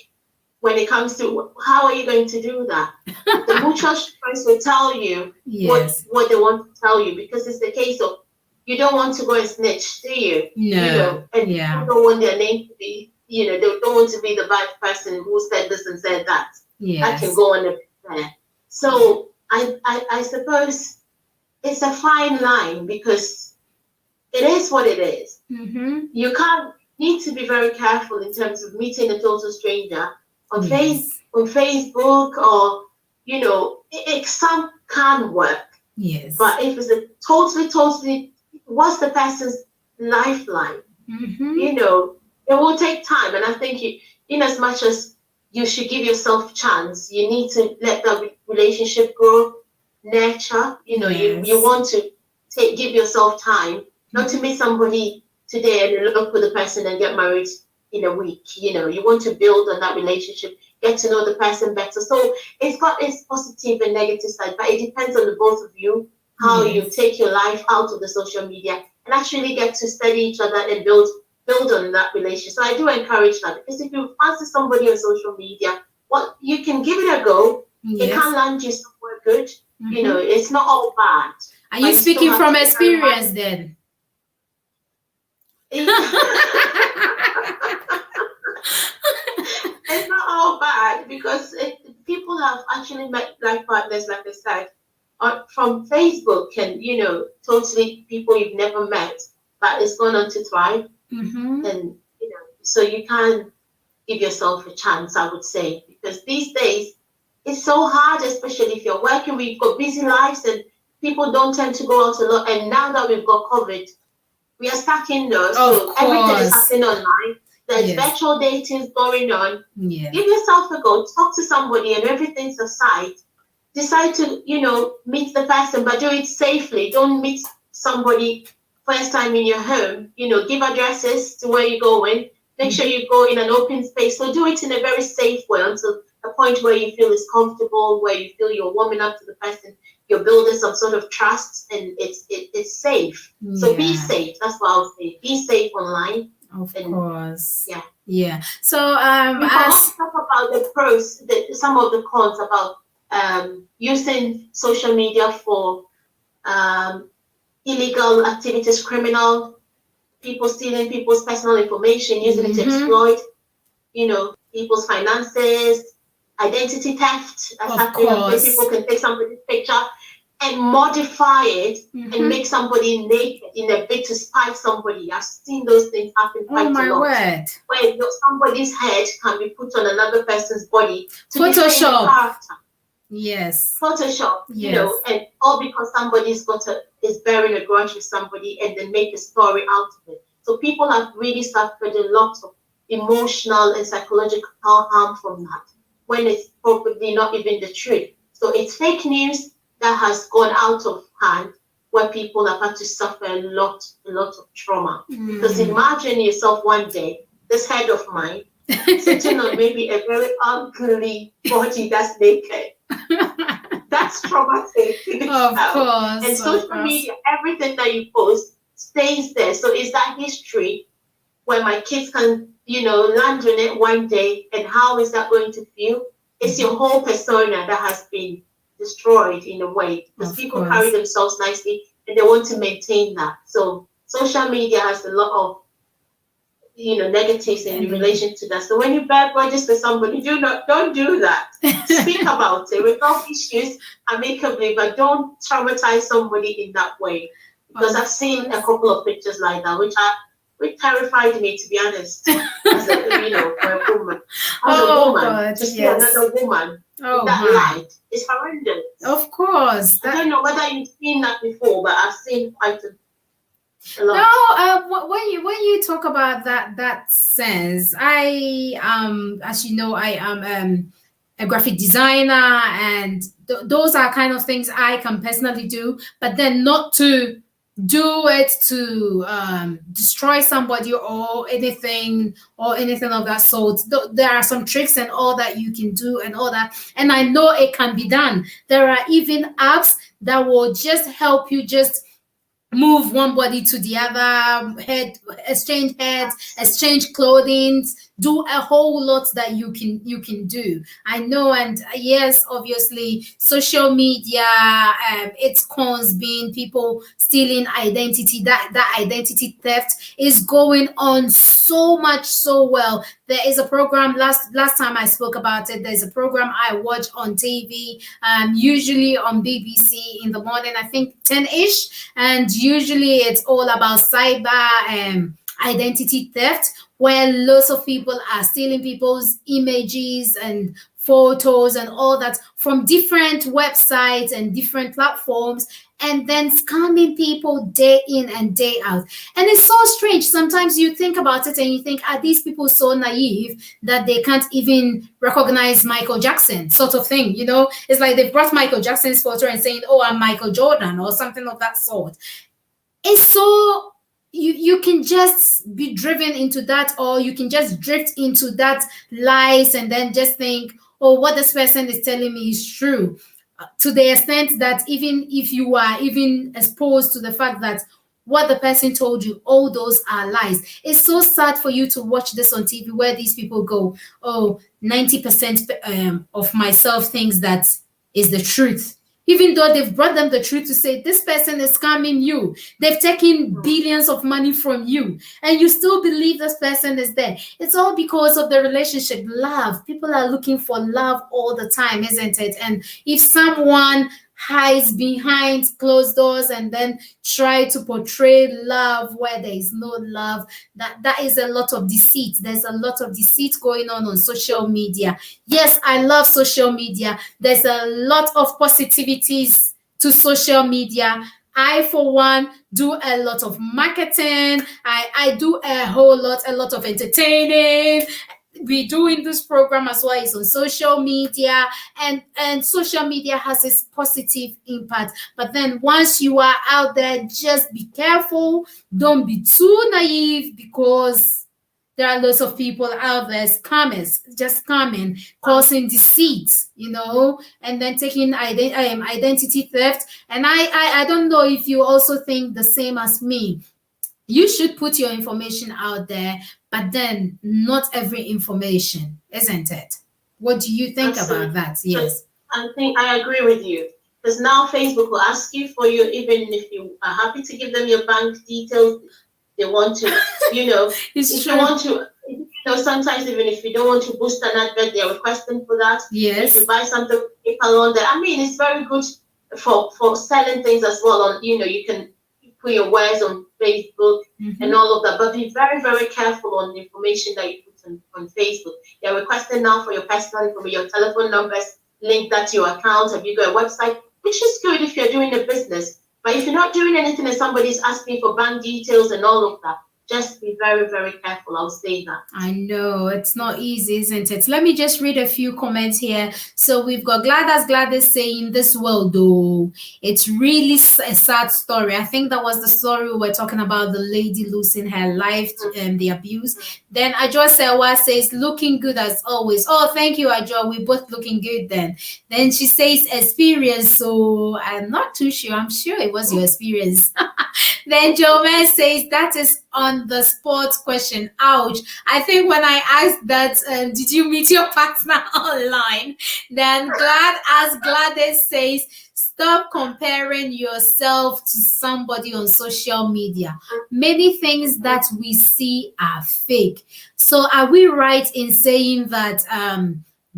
when it comes to how are you going to do that. The mutual friends will tell you Yes. what they want to tell you, because it's the case of you don't want to go and snitch, do you? No. And Yeah. you don't want their name to be, they don't want to be the bad person who said this and said that. That can Yes. go on there. So I suppose it's a fine line, because it is what it is. Mm-hmm. You can't need to be very careful in terms of meeting a total stranger on Yes. on Facebook, or some can work. Yes. But if it's a totally, what's the person's lifeline? Mm-hmm. It will take time, and I think in as much as you should give yourself a chance, you need to let that relationship grow, nurture. Yes. You want to give yourself time, not to meet somebody today and look for the person and get married in a week. You want to build on that relationship, get to know the person better. So it's got its positive and negative side, but it depends on the both of you, how you Yes. take your life out of the social media and actually get to study each other and build on that relationship. So I do encourage that, because if you fancy somebody on social media, you can give it a go. It Yes. can land you somewhere good. Mm-hmm. It's not all bad. Are But you you still speaking have from to be very experience then? It's not all bad, because people have actually met life partners, like I said, from Facebook, and totally people you've never met, but it's gone on to thrive. Mm-hmm. And so you can give yourself a chance, I would say, because these days it's so hard, especially if you're working. We've got busy lives, and people don't tend to go out a lot. And now that we've got COVID, we are stuck indoors, so everything is happening online. There's Yes. virtual dating going on. Yeah. Give yourself a go, talk to somebody, and everything's aside. Decide to, meet the person, but do it safely. Don't meet somebody first time in your home. Give addresses to where you're going. Make sure you go in an open space. So do it in a very safe way, until a point where you feel is comfortable, where you feel you're warming up to the person you're building some sort of trust, and it's safe. So be Yeah. safe. That's what I'll say. Be safe online. Of And course. yeah. Yeah. So We can also talk about the pros, some of the cons about using social media for illegal activities, criminal, people stealing people's personal information, using it to exploit, people's finances, identity theft. That's Of happening on course. Facebook. People can take somebody's picture and modify it and make somebody naked in a bid to spite somebody. I've seen those things happen quite a lot. Oh my word. Where somebody's head can be put on another person's body to Photoshop. defame the character. Yes. Photoshop, Yes. and all because somebody's is bearing a grudge with somebody and then make a story out of it. So people have really suffered a lot of emotional and psychological harm from that, when it's probably not even the truth. So it's fake news that has gone out of hand, where people have had to suffer a lot of trauma. Because imagine yourself one day, this head of mine, sitting on maybe a very ugly body that's naked. That's traumatic. Of course. And social media, everything that you post stays there. So is that history where my kids can, land on it one day, and how is that going to feel? It's your whole persona that has been destroyed in a way, because people carry themselves nicely and they want to maintain that. So social media has a lot of negatives in relation to that. So when you bear grudges to somebody, don't do that. Speak about it, resolve issues amicably, but don't traumatize somebody in that way. Because I've seen a couple of pictures like that, which terrified me, to be honest. As a, for a woman, God, to see another woman in that light is horrendous. Of course. I don't know whether you've seen that before, but I've seen quite a lot. No, when you talk about that sense, I as you know, I am a graphic designer, and those are kind of things I can personally do, but then not to do it to destroy somebody or anything of that sort. There are some tricks and all that you can do and all that, and I know it can be done. There are even apps that will just help you just move one body to the other, exchange heads, exchange clothing, do a whole lot that you can do. I know, and yes, obviously, social media, its cons being people stealing identity, that identity theft is going on so much so well. There is a program, last time I spoke about it, there's a program I watch on TV, usually on BBC in the morning, I think 10-ish, and usually it's all about cyber identity theft, where lots of people are stealing people's images and photos and all that from different websites and different platforms, and then scamming people day in and day out. And it's so strange. Sometimes you think about it and you think, are these people so naive that they can't even recognize Michael Jackson, sort of thing? It's like they've brought Michael Jackson's photo and saying, oh, I'm Michael Jordan or something of that sort. It's so you can just be driven into that, or you can just drift into that lies and then just think, oh, what this person is telling me is true, to the extent that even if you are even exposed to the fact that what the person told you, all those are lies. It's so sad for you to watch this on TV, where these people go, oh, 90% of myself thinks that is the truth. Even though they've brought them the truth to say, this person is scamming you. They've taken billions of money from you, and you still believe this person is there. It's all because of the relationship, love. People are looking for love all the time, isn't it? And if someone hides behind closed doors and then try to portray love where there is no love, that is a lot of deceit. There's a lot of deceit going on social media. Yes, I love social media. There's a lot of positivities to social media. I, for one, do a lot of marketing. I do a lot of entertaining. We doing this program as well is on social media, and social media has its positive impact. But then once you are out there, just be careful. Don't be too naive, because there are lots of people out there, scammers, just scamming, causing deceit, and then taking identity theft. And I don't know if you also think the same as me. You should put your information out there, but then not every information, isn't it? What do you think about that? Yes. I agree with you. Because now Facebook will ask you for you, even if you are happy to give them your bank details, they want to, if true. you want to, sometimes even if you don't want to boost an advert, they're requesting for that. Yes. If you buy something on there, it's very good for selling things as well. On you can put your wares on Facebook and all of that, but be very, very careful on the information that you put on Facebook. They're requesting now for your personal information, your telephone numbers, link that to your account. Have you got a website? Which is good if you're doing a business. But if you're not doing anything and somebody's asking for bank details and all of that, just be very, very careful. I'll say that. I know it's not easy, isn't it? Let me just read a few comments here. So we've got Gladys saying, this world, though, it's really a sad story. I think that was the story we were talking about, the lady losing her life and the abuse. Then Ajo Sewa says, looking good as always. Oh, thank you, Ajo. We're both looking good then. Then she says, experience. So I'm not too sure. I'm sure it was your experience. Then Joman says, that is on the spot question. Ouch. I think when I asked that, did you meet your partner online? Then Gladys says, stop comparing yourself to somebody on social media. Many things that we see are fake. So are we right in saying that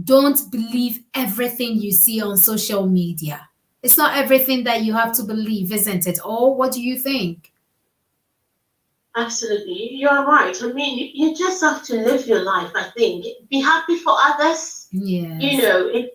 don't believe everything you see on social media? It's not everything that you have to believe, isn't it? Or what do you think? Absolutely. You're right. You just have to live your life, I think. Be happy for others. Yes.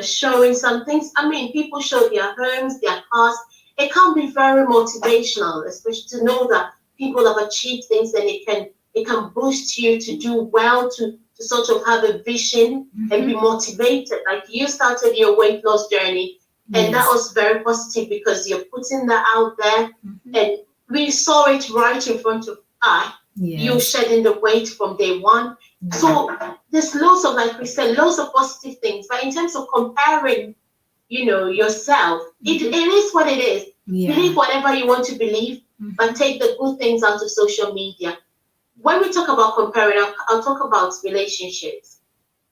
Showing some things. People show their homes, their cars. It can be very motivational, especially to know that people have achieved things and it can boost you to do well, to sort of have a vision and be motivated. Like you started your weight loss journey. And that was very positive because you're putting that out there and we saw it right in front of us. You shedding the weight from day one. So there's lots of, like we said, lots of positive things. But in terms of comparing, yourself, it is what it is. Believe whatever you want to believe, but take the good things out of social media. When we talk about comparing, I'll talk about relationships.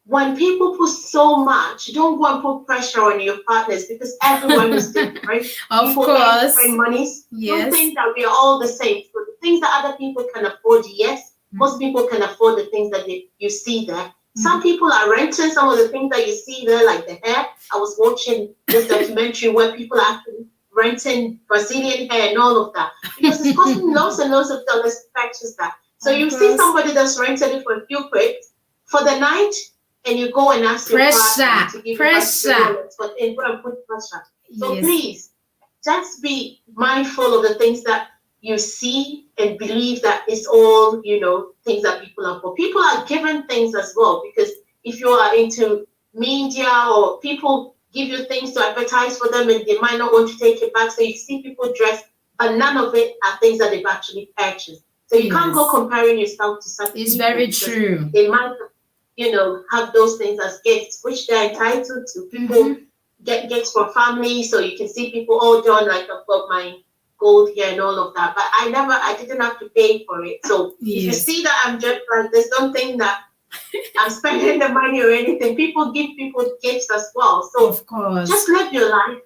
When people put so much, don't go and put pressure on your partners because everyone is different. Of people course. Different monies. Yes. Don't think that we are all the same. So the things that other people can afford, yes. Most people can afford the things that you see there. Some people are renting some of the things that you see there, like the hair. I was watching this documentary where people are actually renting Brazilian hair and all of that. Because it's costing loads and loads of dollars to purchase that. So you see somebody that's rented it for a few quid for the night, and you go and ask your partner to give you $5, but in go and put pressure. So please, just be mindful of the things that you see and believe that it's all, things that people are for. People are given things as well, because if you are into media or people give you things to advertise for them and they might not want to take it back. So you see people dress, but none of it are things that they've actually purchased. So you can't go comparing yourself to such people. It's very true. They might have those things as gifts, which they're entitled to. People get gifts from family, so you can see people all done, like I've got my gold here and all of that. But I didn't have to pay for it. So if you see that I'm just like this, don't think that I'm spending the money or anything. People give people gifts as well. So of course, just live your life,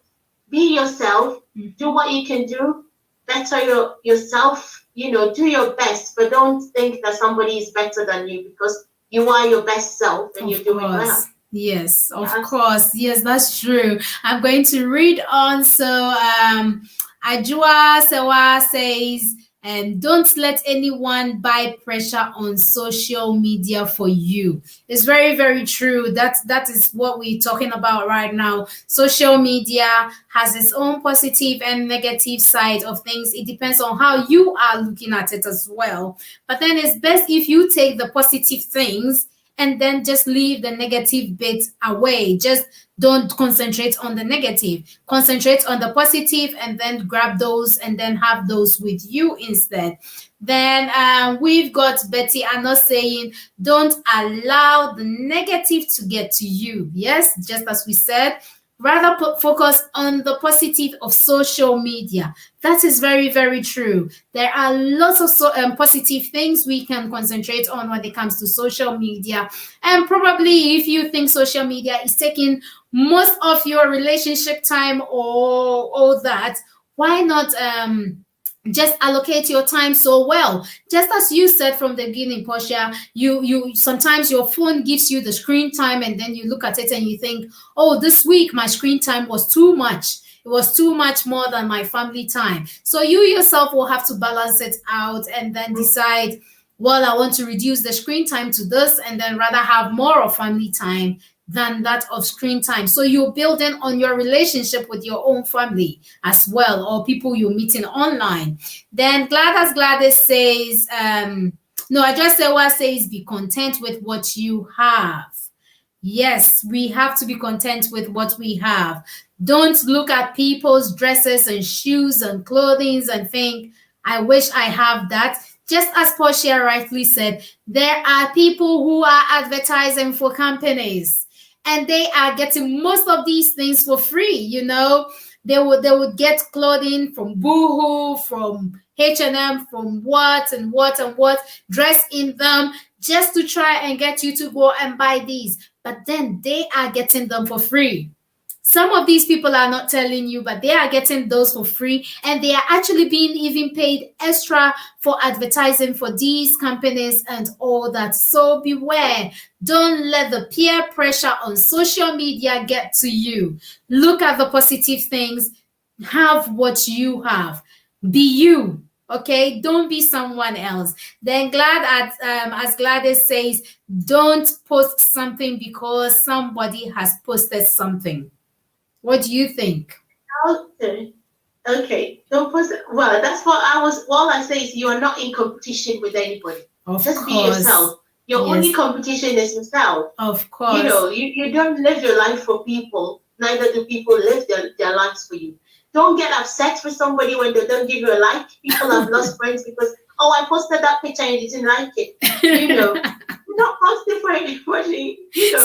be yourself, do what you can do, better yourself, do your best, but don't think that somebody is better than you, because you are your best self and you're doing well. Yes, of course. Yes, that's true. I'm going to read on. So Ajua Sewa says, don't let anyone buy pressure on social media for you. It's very, very true. That is what we're talking about right now. Social media has its own positive and negative side of things. It depends on how you are looking at it as well. But then it's best if you take the positive things and then just leave the negative bits away. Just Don't concentrate on the negative. Concentrate on the positive, and then grab those and then have those with you instead. Then we've got Betty Anna saying, don't allow the negative to get to you. Yes, just as we said, rather focus on the positive of social media. That is very, very true. There are lots of positive things we can concentrate on when it comes to social media. And probably if you think social media is taking most of your relationship time or all that, why not just allocate your time so well? Just as you said from the beginning, Portia, you sometimes your phone gives you the screen time, and then you look at it and you think, oh, this week my screen time was too much. It was too much more than my family time. So you yourself will have to balance it out and then decide, well, I want to reduce the screen time to this and then rather have more of family time than that of screen time. So you're building on your relationship with your own family as well, or people you're meeting online. Then Gladys says, no, I just said what says be content with what you have. Yes, we have to be content with what we have. Don't look at people's dresses and shoes and clothing and think, I wish I have that. Just as Portia rightly said, there are people who are advertising for companies, and they are getting most of these things for free. You know, they would get clothing from Boohoo, from H&M, from what and what and what, dress in them just to try and get you to go and buy these. But then they are getting them for free. Some of these people are not telling you, but they are getting those for free, and they are actually being even paid extra for advertising for these companies and all that. So beware. Don't let the peer pressure on social media get to you. Look at the positive things. Have what you have. Be you. Okay, don't be someone else. Then as Gladys says, don't post something because somebody has posted something. What do you think? Okay. Don't post it. Well, that's what all I say is you are not in competition with anybody. Just be yourself. Your only competition is yourself. Of course. You know, you don't live your life for people, neither do people live their lives for you. Don't get upset with somebody when they don't give you a like. People have lost friends because, oh, I posted that picture and you didn't like it. You know. Not posted for anybody. You know,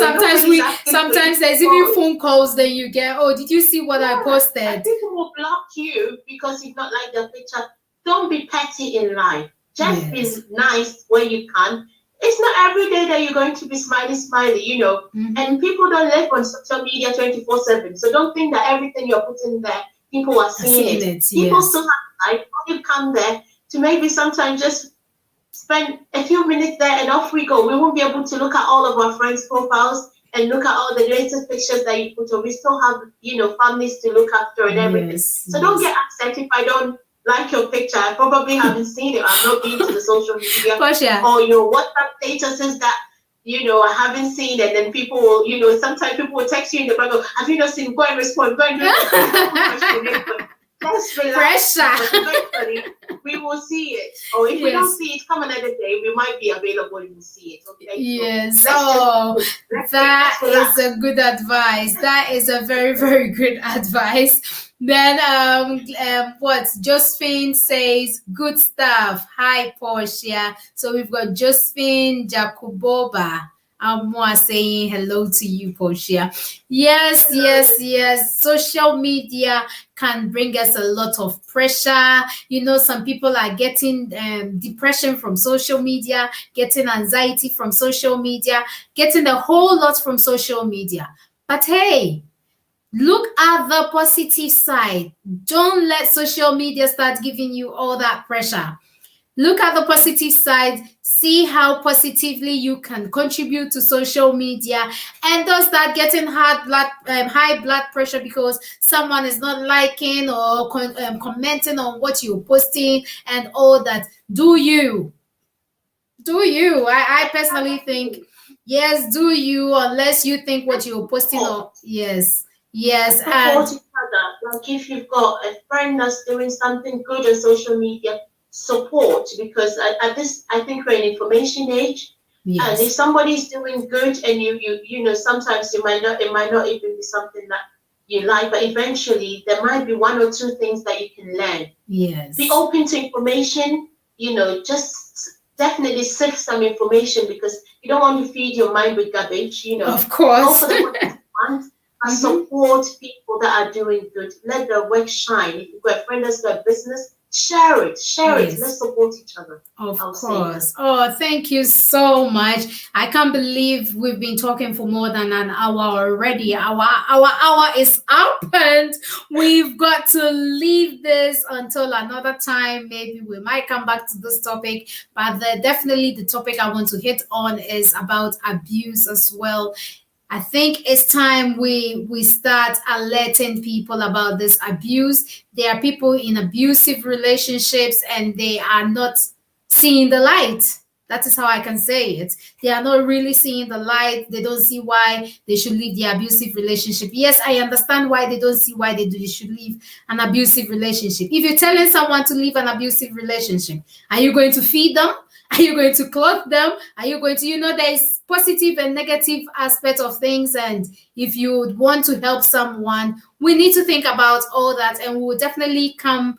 sometimes there's even phone calls that you get. Oh, did you see what I posted? And people will block you because you've not liked their picture. Don't be petty in life. Just be nice where you can. It's not every day that you're going to be smiley, you know. Mm-hmm. And people don't live on social media 24/7. So don't think that everything you're putting there, people are seeing it. People still have life. You come there to maybe sometimes just spend a few minutes there and off we go. We won't be able to look at all of our friends' profiles and look at all the latest pictures that you put on. We still have, you know, families to look after and everything. So don't get upset if I don't like your picture. I probably haven't seen it. I've not been to the social media or your WhatsApp statuses that, you know, I haven't seen. And then people will, you know, sometimes people will text you in the back, have you not seen? Go and respond. Go and do it. Let's relax. Pressure. We will see it. Or if we don't see it, come another day. We might be available and we'll see it. Okay. Yes. So that is a good advice. That is a very, very good advice. Then what Josephine says, good stuff. Hi, Portia. So we've got Josephine Jacoboba. Amwa saying hello to you, Portia. Yes. Social media can bring us a lot of pressure. You know, some people are getting depression from social media, getting anxiety from social media, getting a whole lot from social media. But hey, look at the positive side. Don't let social media start giving you all that pressure. Look at the positive side. See how positively you can contribute to social media, and don't start getting high blood pressure because someone is not liking or commenting on what you're posting and all that. Do you? I personally think, yes, do you, unless you think what you're posting or yes. Support each other. Like if you've got a friend that's doing something good on social media, support, because at this, I think we're in information age. And if Yes. somebody's doing good and you know, sometimes it might not even be something that you like, but eventually there might be one or two things that you can learn. Yes. Be open to information, you know, just definitely seek some information because you don't want to feed your mind with garbage, you know. Of course. Go for the ones you want and support people that are doing good. Let their work shine. If you've got a friend that's got a business, share it. Yes. Let's support each other. Of course. Oh, thank you so much. I can't believe we've been talking for more than an hour already. Our hour is up and we've got to leave this until another time. Maybe we might come back to this topic, but definitely the topic I want to hit on is about abuse as well. I think it's time we start alerting people about this abuse. There are people in abusive relationships and they are not seeing the light. That is how I can say it. They are not really seeing the light. They don't see why they should leave the abusive relationship. Yes, I understand why they don't see why they should leave an abusive relationship. If you're telling someone to leave an abusive relationship, are you going to feed them? Are you going to clothe them? Are you going to, there's positive and negative aspects of things. And if you want to help someone, we need to think about all that. And we will definitely come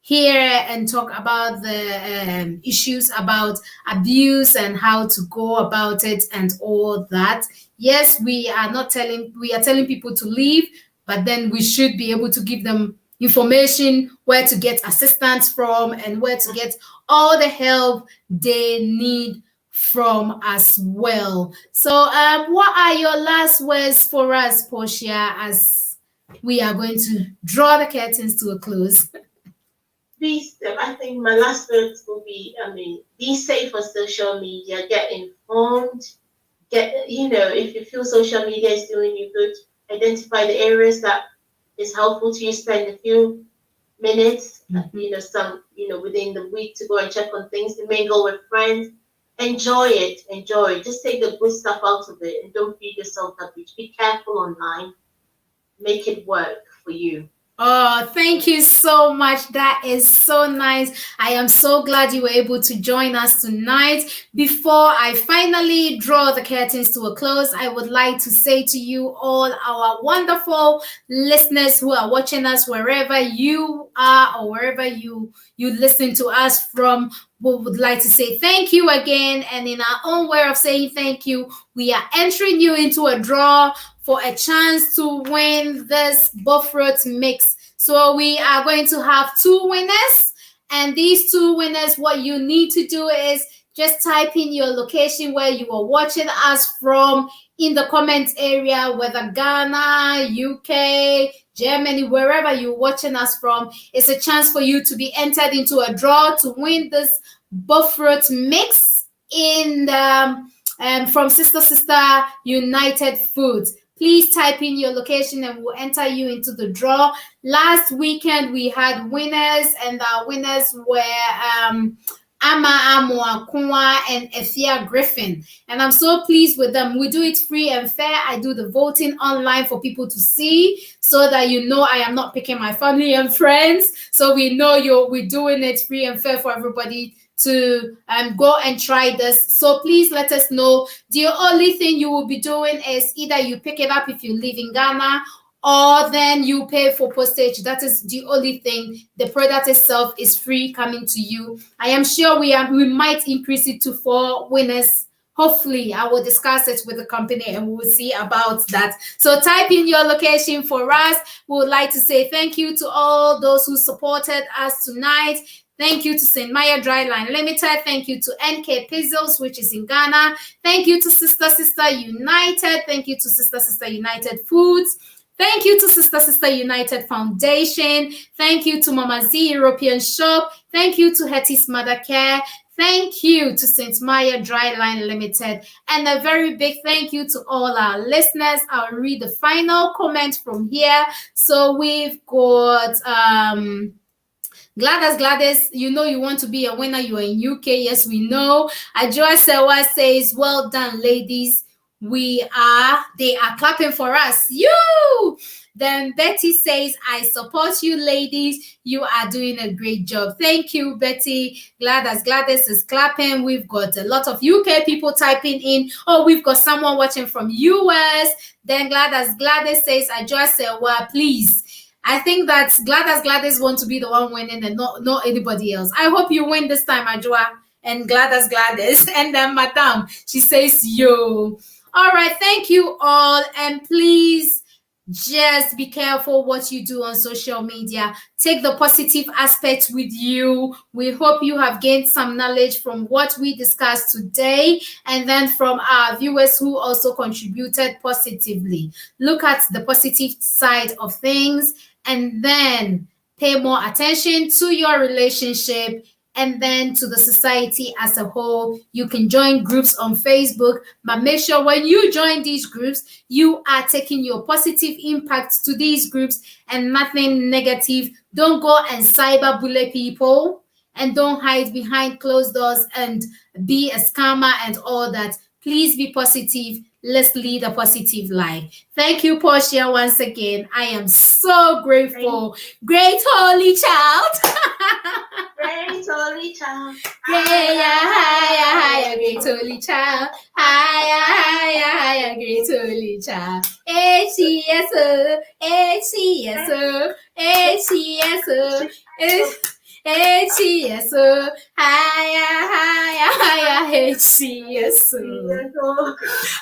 here and talk about the issues about abuse and how to go about it and all that. Yes, we are telling people to leave, but then we should be able to give them information where to get assistance from and where to get all the help they need from as well. So what are your last words for us, Portia, as we are going to draw the curtains to a close? I think my last words will be, be safe on social media, get informed, if you feel social media is doing you good, identify the areas that is helpful to you, spend a few minutes, within the week to go and check on things, to mingle with friends, enjoy it, just take the good stuff out of it and don't feed yourself garbage. Be careful online, make it work for you. Oh, thank you so much. That is so nice. I am so glad you were able to join us tonight. Before I finally draw the curtains to a close, I would like to say to you all, our wonderful listeners who are watching us wherever you are or wherever you listen to us from, we would like to say thank you again. And in our own way of saying thank you, we are entering you into a draw for a chance to win this Buffruit mix. So we are going to have 2 winners. And these 2 winners, what you need to do is just type in your location where you are watching us from in the comment area, whether Ghana, UK, Germany, wherever you're watching us from. It's a chance for you to be entered into a draw to win this Buffruit mix in from Sister United Foods. Please type in your location and we'll enter you into the draw. Last weekend, we had winners, and our winners were Ama Amoakwa and Efia Griffin. And I'm so pleased with them. We do it free and fair. I do the voting online for people to see so that I am not picking my family and friends. So we know we're doing it free and fair for everybody to go and try this. So please let us know. The only thing you will be doing is either you pick it up if you live in Ghana, or then you pay for postage. That is the only thing. The product itself is free coming to you. I am sure we might increase it to 4 winners. Hopefully, I will discuss it with the company and we will see about that. So type in your location for us. We would like to say thank you to all those who supported us tonight. Thank you to St. Maya Dryline Limited. Thank you to NK Pizzles, which is in Ghana. Thank you to Sister United. Thank you to Sister United Foods. Thank you to Sister United Foundation. Thank you to Mama Z European Shop. Thank you to Hetty's Mother Care. Thank you to St. Maya Dryline Limited. And a very big thank you to all our listeners. I'll read the final comment from here. So we've got Gladys, you want to be a winner. You are in UK. Yes, we know. Ajoa Sewa says, well done, ladies. They are clapping for us. You! Then Betty says, I support you, ladies. You are doing a great job. Thank you, Betty. Gladys is clapping. We've got a lot of UK people typing in. Oh, we've got someone watching from US. Then Gladys says, Ajua Sewa, please. I think that Gladys want to be the one winning and not anybody else. I hope you win this time, Ajua. And Gladys. And then Madame, she says, yo. All right, thank you all. And please just be careful what you do on social media. Take the positive aspects with you. We hope you have gained some knowledge from what we discussed today, and then from our viewers who also contributed positively. Look at the positive side of things, and then pay more attention to your relationship and then to the society as a whole. You can join groups on Facebook, but make sure when you join these groups, you are taking your positive impact to these groups and nothing negative. Don't go and cyberbully people, and don't hide behind closed doors and be a scammer and all that. Please be positive. Let's lead a positive life. Thank you, Portia, once again. I am so grateful. Great Holy Child. Great Holy Child. Hiya, great Holy Child. Hiya, great Holy Child. H-E-S-O, H-E-S-O, H-E-S-O, H-E-S-O, hiya, H-E-S-O.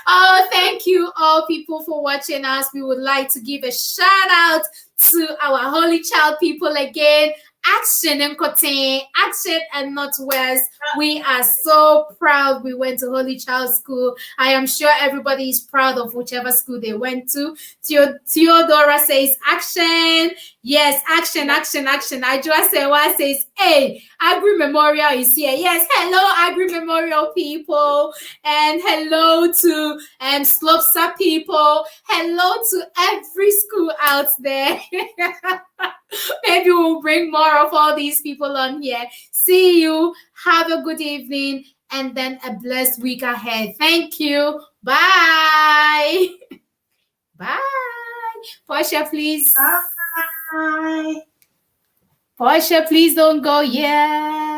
Oh, thank you all people for watching us. We would like to give a shout out to our Holy Child people again. Action and Kote, Action and Northwest. We are so proud we went to Holy Child School. I am sure everybody is proud of whichever school they went to. Theodora says, action. Yes, action. Ajua Sewa says, hey, Agri Memorial is here. Yes, hello, Agri Memorial people. And hello to Slopsa people. Hello to every school out there. Maybe we'll bring more of all these people on here. See you. Have a good evening and then a blessed week ahead. Thank you. Bye. Bye. Portia, please. Bye. Portia, please don't go yet.